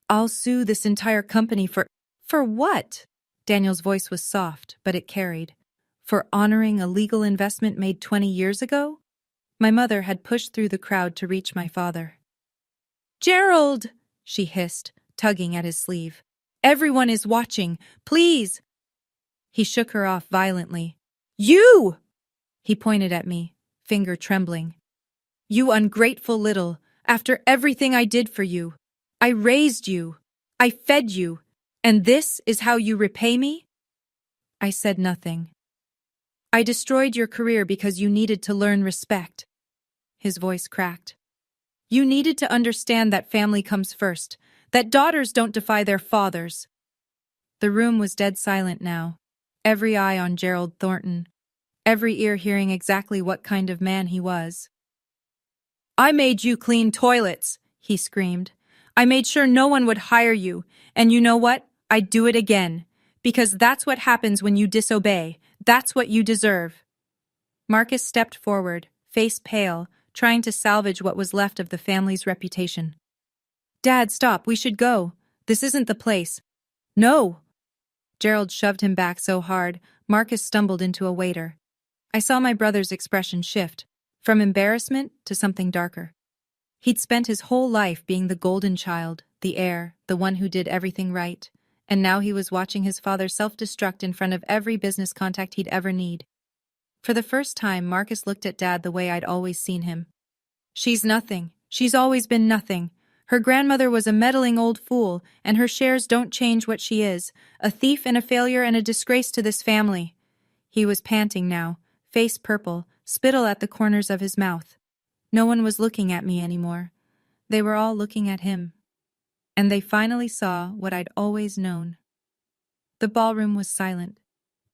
I'll sue this entire company for... For what? Daniel's voice was soft, but it carried. For honoring a legal investment made 20 years ago? My mother had pushed through the crowd to reach my father. Gerald! She hissed, tugging at his sleeve. Everyone is watching. Please! He shook her off violently. You! He pointed at me, finger trembling. You ungrateful little, after everything I did for you. I raised you. I fed you. And this is how you repay me? I said nothing. I destroyed your career because you needed to learn respect. His voice cracked. You needed to understand that family comes first, that daughters don't defy their fathers. The room was dead silent now, every eye on Gerald Thornton, every ear hearing exactly what kind of man he was. I made you clean toilets, he screamed. I made sure no one would hire you, and you know what? I'd do it again, because that's what happens when you disobey. That's what you deserve. Marcus stepped forward, face pale, trying to salvage what was left of the family's reputation. Dad, stop, we should go. This isn't the place. No! Gerald shoved him back so hard, Marcus stumbled into a waiter. I saw my brother's expression shift, from embarrassment to something darker. He'd spent his whole life being the golden child, the heir, the one who did everything right, and now he was watching his father self-destruct in front of every business contact he'd ever need. For the first time, Marcus looked at Dad the way I'd always seen him. She's nothing. She's always been nothing. Her grandmother was a meddling old fool, and her shares don't change what she is, a thief and a failure and a disgrace to this family. He was panting now, face purple, spittle at the corners of his mouth. No one was looking at me anymore. They were all looking at him. And they finally saw what I'd always known. The ballroom was silent.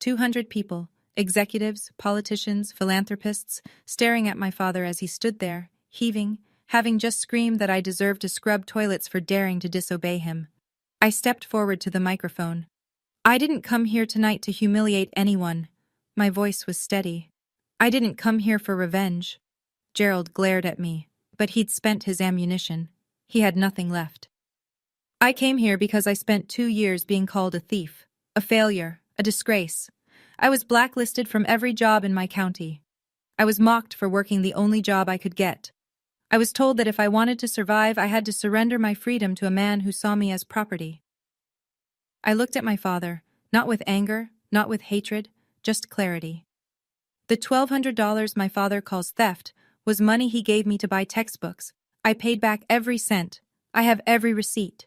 200 people, executives, politicians, philanthropists, staring at my father as he stood there, heaving, having just screamed that I deserved to scrub toilets for daring to disobey him. I stepped forward to the microphone. I didn't come here tonight to humiliate anyone. My voice was steady. I didn't come here for revenge. Gerald glared at me, but he'd spent his ammunition. He had nothing left. I came here because I spent 2 years being called a thief, a failure, a disgrace. I was blacklisted from every job in my county. I was mocked for working the only job I could get. I was told that if I wanted to survive, I had to surrender my freedom to a man who saw me as property. I looked at my father, not with anger, not with hatred, just clarity. The $1,200 my father calls theft was money he gave me to buy textbooks. I paid back every cent. I have every receipt.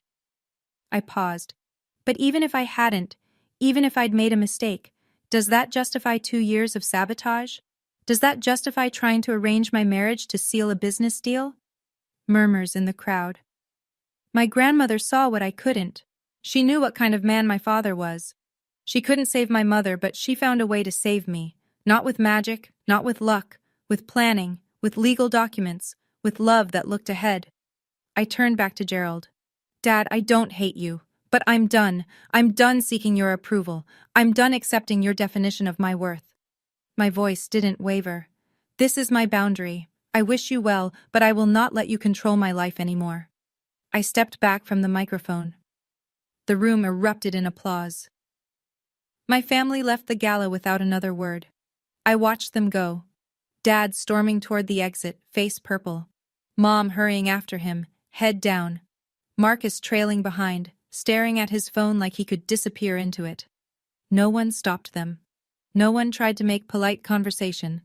I paused. But even if I hadn't, even if I'd made a mistake, does that justify 2 years of sabotage? Does that justify trying to arrange my marriage to seal a business deal? Murmurs in the crowd. My grandmother saw what I couldn't. She knew what kind of man my father was. She couldn't save my mother, but she found a way to save me. Not with magic, not with luck, with planning, with legal documents, with love that looked ahead. I turned back to Gerald. Dad, I don't hate you, but I'm done. I'm done seeking your approval. I'm done accepting your definition of my worth. My voice didn't waver. This is my boundary. I wish you well, but I will not let you control my life anymore. I stepped back from the microphone. The room erupted in applause. My family left the gala without another word. I watched them go. Dad storming toward the exit, face purple. Mom hurrying after him, head down. Marcus trailing behind, staring at his phone like he could disappear into it. No one stopped them. No one tried to make polite conversation.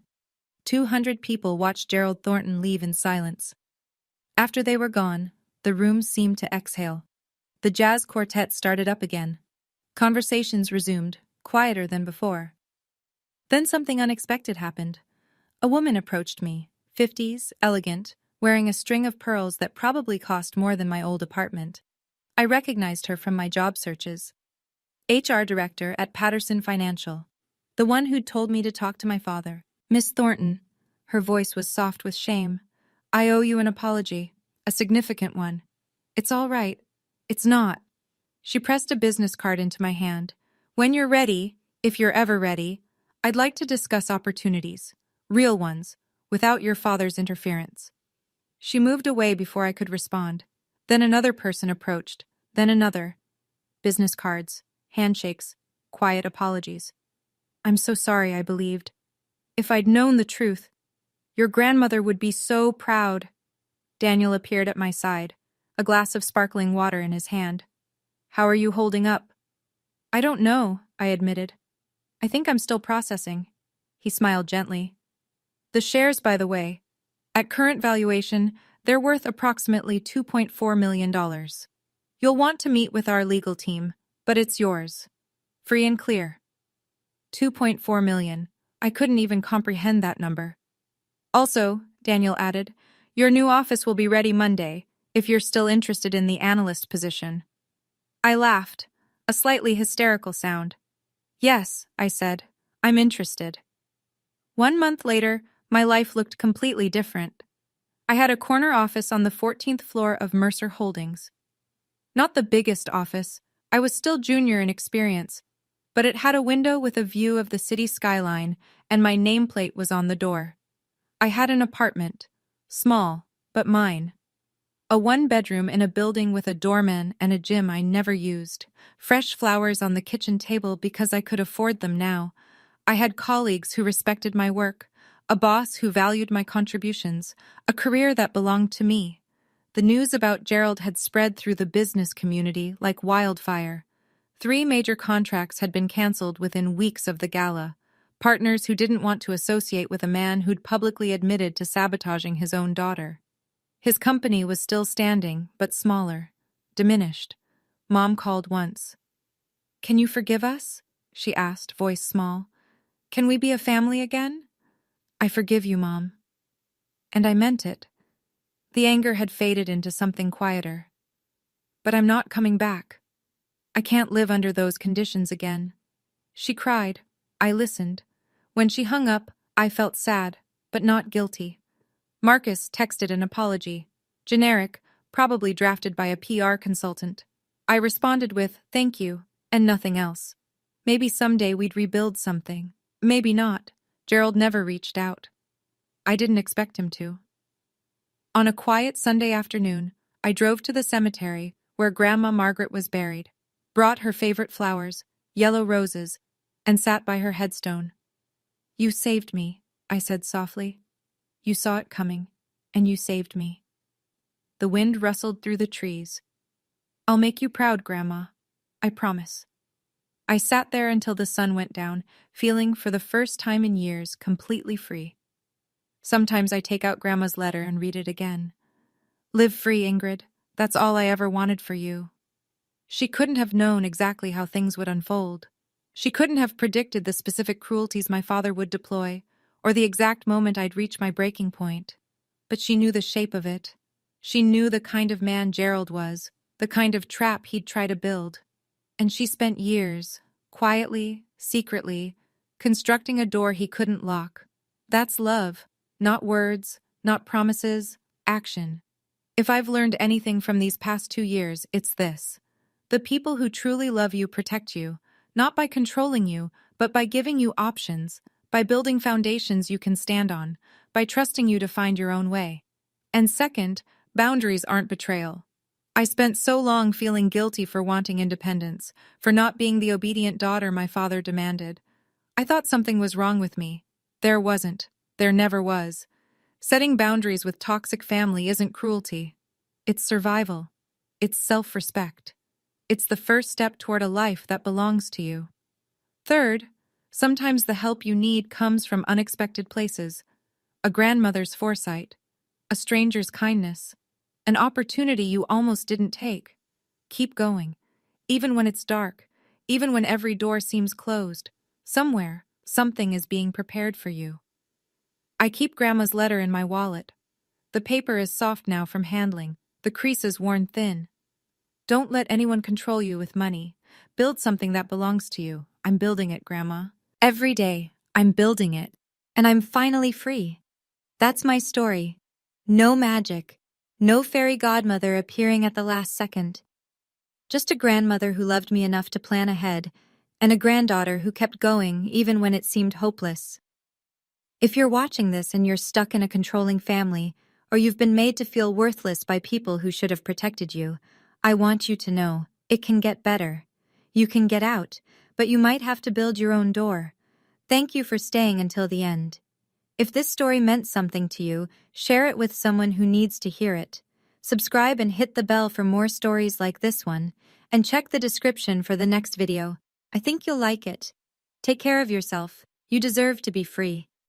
200 people watched Gerald Thornton leave in silence. After they were gone, the room seemed to exhale. The jazz quartet started up again. Conversations resumed, quieter than before. Then something unexpected happened. A woman approached me, 50s, elegant, wearing a string of pearls that probably cost more than my old apartment. I recognized her from my job searches. HR director at Patterson Financial. The one who'd told me to talk to my father. Miss Thornton. Her voice was soft with shame. I owe you an apology. A significant one. It's all right. It's not. She pressed a business card into my hand. When you're ready, if you're ever ready, I'd like to discuss opportunities. Real ones, without your father's interference. She moved away before I could respond. Then another person approached. Then another. Business cards, handshakes, quiet apologies. I'm so sorry, I believed. If I'd known the truth, your grandmother would be so proud. Daniel appeared at my side, a glass of sparkling water in his hand. How are you holding up? I don't know, I admitted. I think I'm still processing. He smiled gently. The shares, by the way, at current valuation, they're worth approximately $2.4 million. You'll want to meet with our legal team, but it's yours. Free and clear. 2.4 million. I couldn't even comprehend that number. Also, Daniel added, your new office will be ready Monday, if you're still interested in the analyst position. I laughed, a slightly hysterical sound. Yes, I said, I'm interested. 1 month later, my life looked completely different. I had a corner office on the 14th floor of Mercer Holdings. Not the biggest office, I was still junior in experience, but it had a window with a view of the city skyline, and my nameplate was on the door. I had an apartment, small, but mine. A 1-bedroom in a building with a doorman and a gym I never used. Fresh flowers on the kitchen table because I could afford them now. I had colleagues who respected my work, a boss who valued my contributions, a career that belonged to me. The news about Gerald had spread through the business community like wildfire. 3 major contracts had been canceled within weeks of the gala. Partners who didn't want to associate with a man who'd publicly admitted to sabotaging his own daughter. His company was still standing, but smaller, diminished. Mom called once. Can you forgive us? She asked, voice small. Can we be a family again? I forgive you, Mom. And I meant it. The anger had faded into something quieter. But I'm not coming back. I can't live under those conditions again. She cried. I listened. When she hung up, I felt sad, but not guilty. Marcus texted an apology. Generic, probably drafted by a PR consultant. I responded with, thank you, and nothing else. Maybe someday we'd rebuild something. Maybe not. Gerald never reached out. I didn't expect him to. On a quiet Sunday afternoon, I drove to the cemetery, where Grandma Margaret was buried, brought her favorite flowers, yellow roses, and sat by her headstone. "You saved me," I said softly. "You saw it coming, and you saved me." The wind rustled through the trees. "I'll make you proud, Grandma. I promise." I sat there until the sun went down, feeling for the first time in years completely free. Sometimes I take out Grandma's letter and read it again. "Live free, Ingrid. That's all I ever wanted for you." She couldn't have known exactly how things would unfold. She couldn't have predicted the specific cruelties my father would deploy, or the exact moment I'd reach my breaking point. But she knew the shape of it. She knew the kind of man Gerald was, the kind of trap he'd try to build. And she spent years, quietly, secretly, constructing a door he couldn't lock. That's love. Not words, not promises, action. If I've learned anything from these past 2 years, it's this. The people who truly love you protect you, not by controlling you, but by giving you options, by building foundations you can stand on, by trusting you to find your own way. And second, boundaries aren't betrayal. I spent so long feeling guilty for wanting independence, for not being the obedient daughter my father demanded. I thought something was wrong with me. There wasn't. There never was. Setting boundaries with toxic family isn't cruelty. It's survival. It's self-respect. It's the first step toward a life that belongs to you. Third, sometimes the help you need comes from unexpected places. A grandmother's foresight, a stranger's kindness, an opportunity you almost didn't take. Keep going. Even when it's dark, even when every door seems closed, somewhere, something is being prepared for you. I keep Grandma's letter in my wallet. The paper is soft now from handling, the creases worn thin. Don't let anyone control you with money. Build something that belongs to you. I'm building it, Grandma. Every day, I'm building it. And I'm finally free. That's my story. No magic. No fairy godmother appearing at the last second. Just a grandmother who loved me enough to plan ahead, and a granddaughter who kept going even when it seemed hopeless. If you're watching this and you're stuck in a controlling family, or you've been made to feel worthless by people who should have protected you, I want you to know, it can get better. You can get out, but you might have to build your own door. Thank you for staying until the end. If this story meant something to you, share it with someone who needs to hear it. Subscribe and hit the bell for more stories like this one, and check the description for the next video. I think you'll like it. Take care of yourself. You deserve to be free.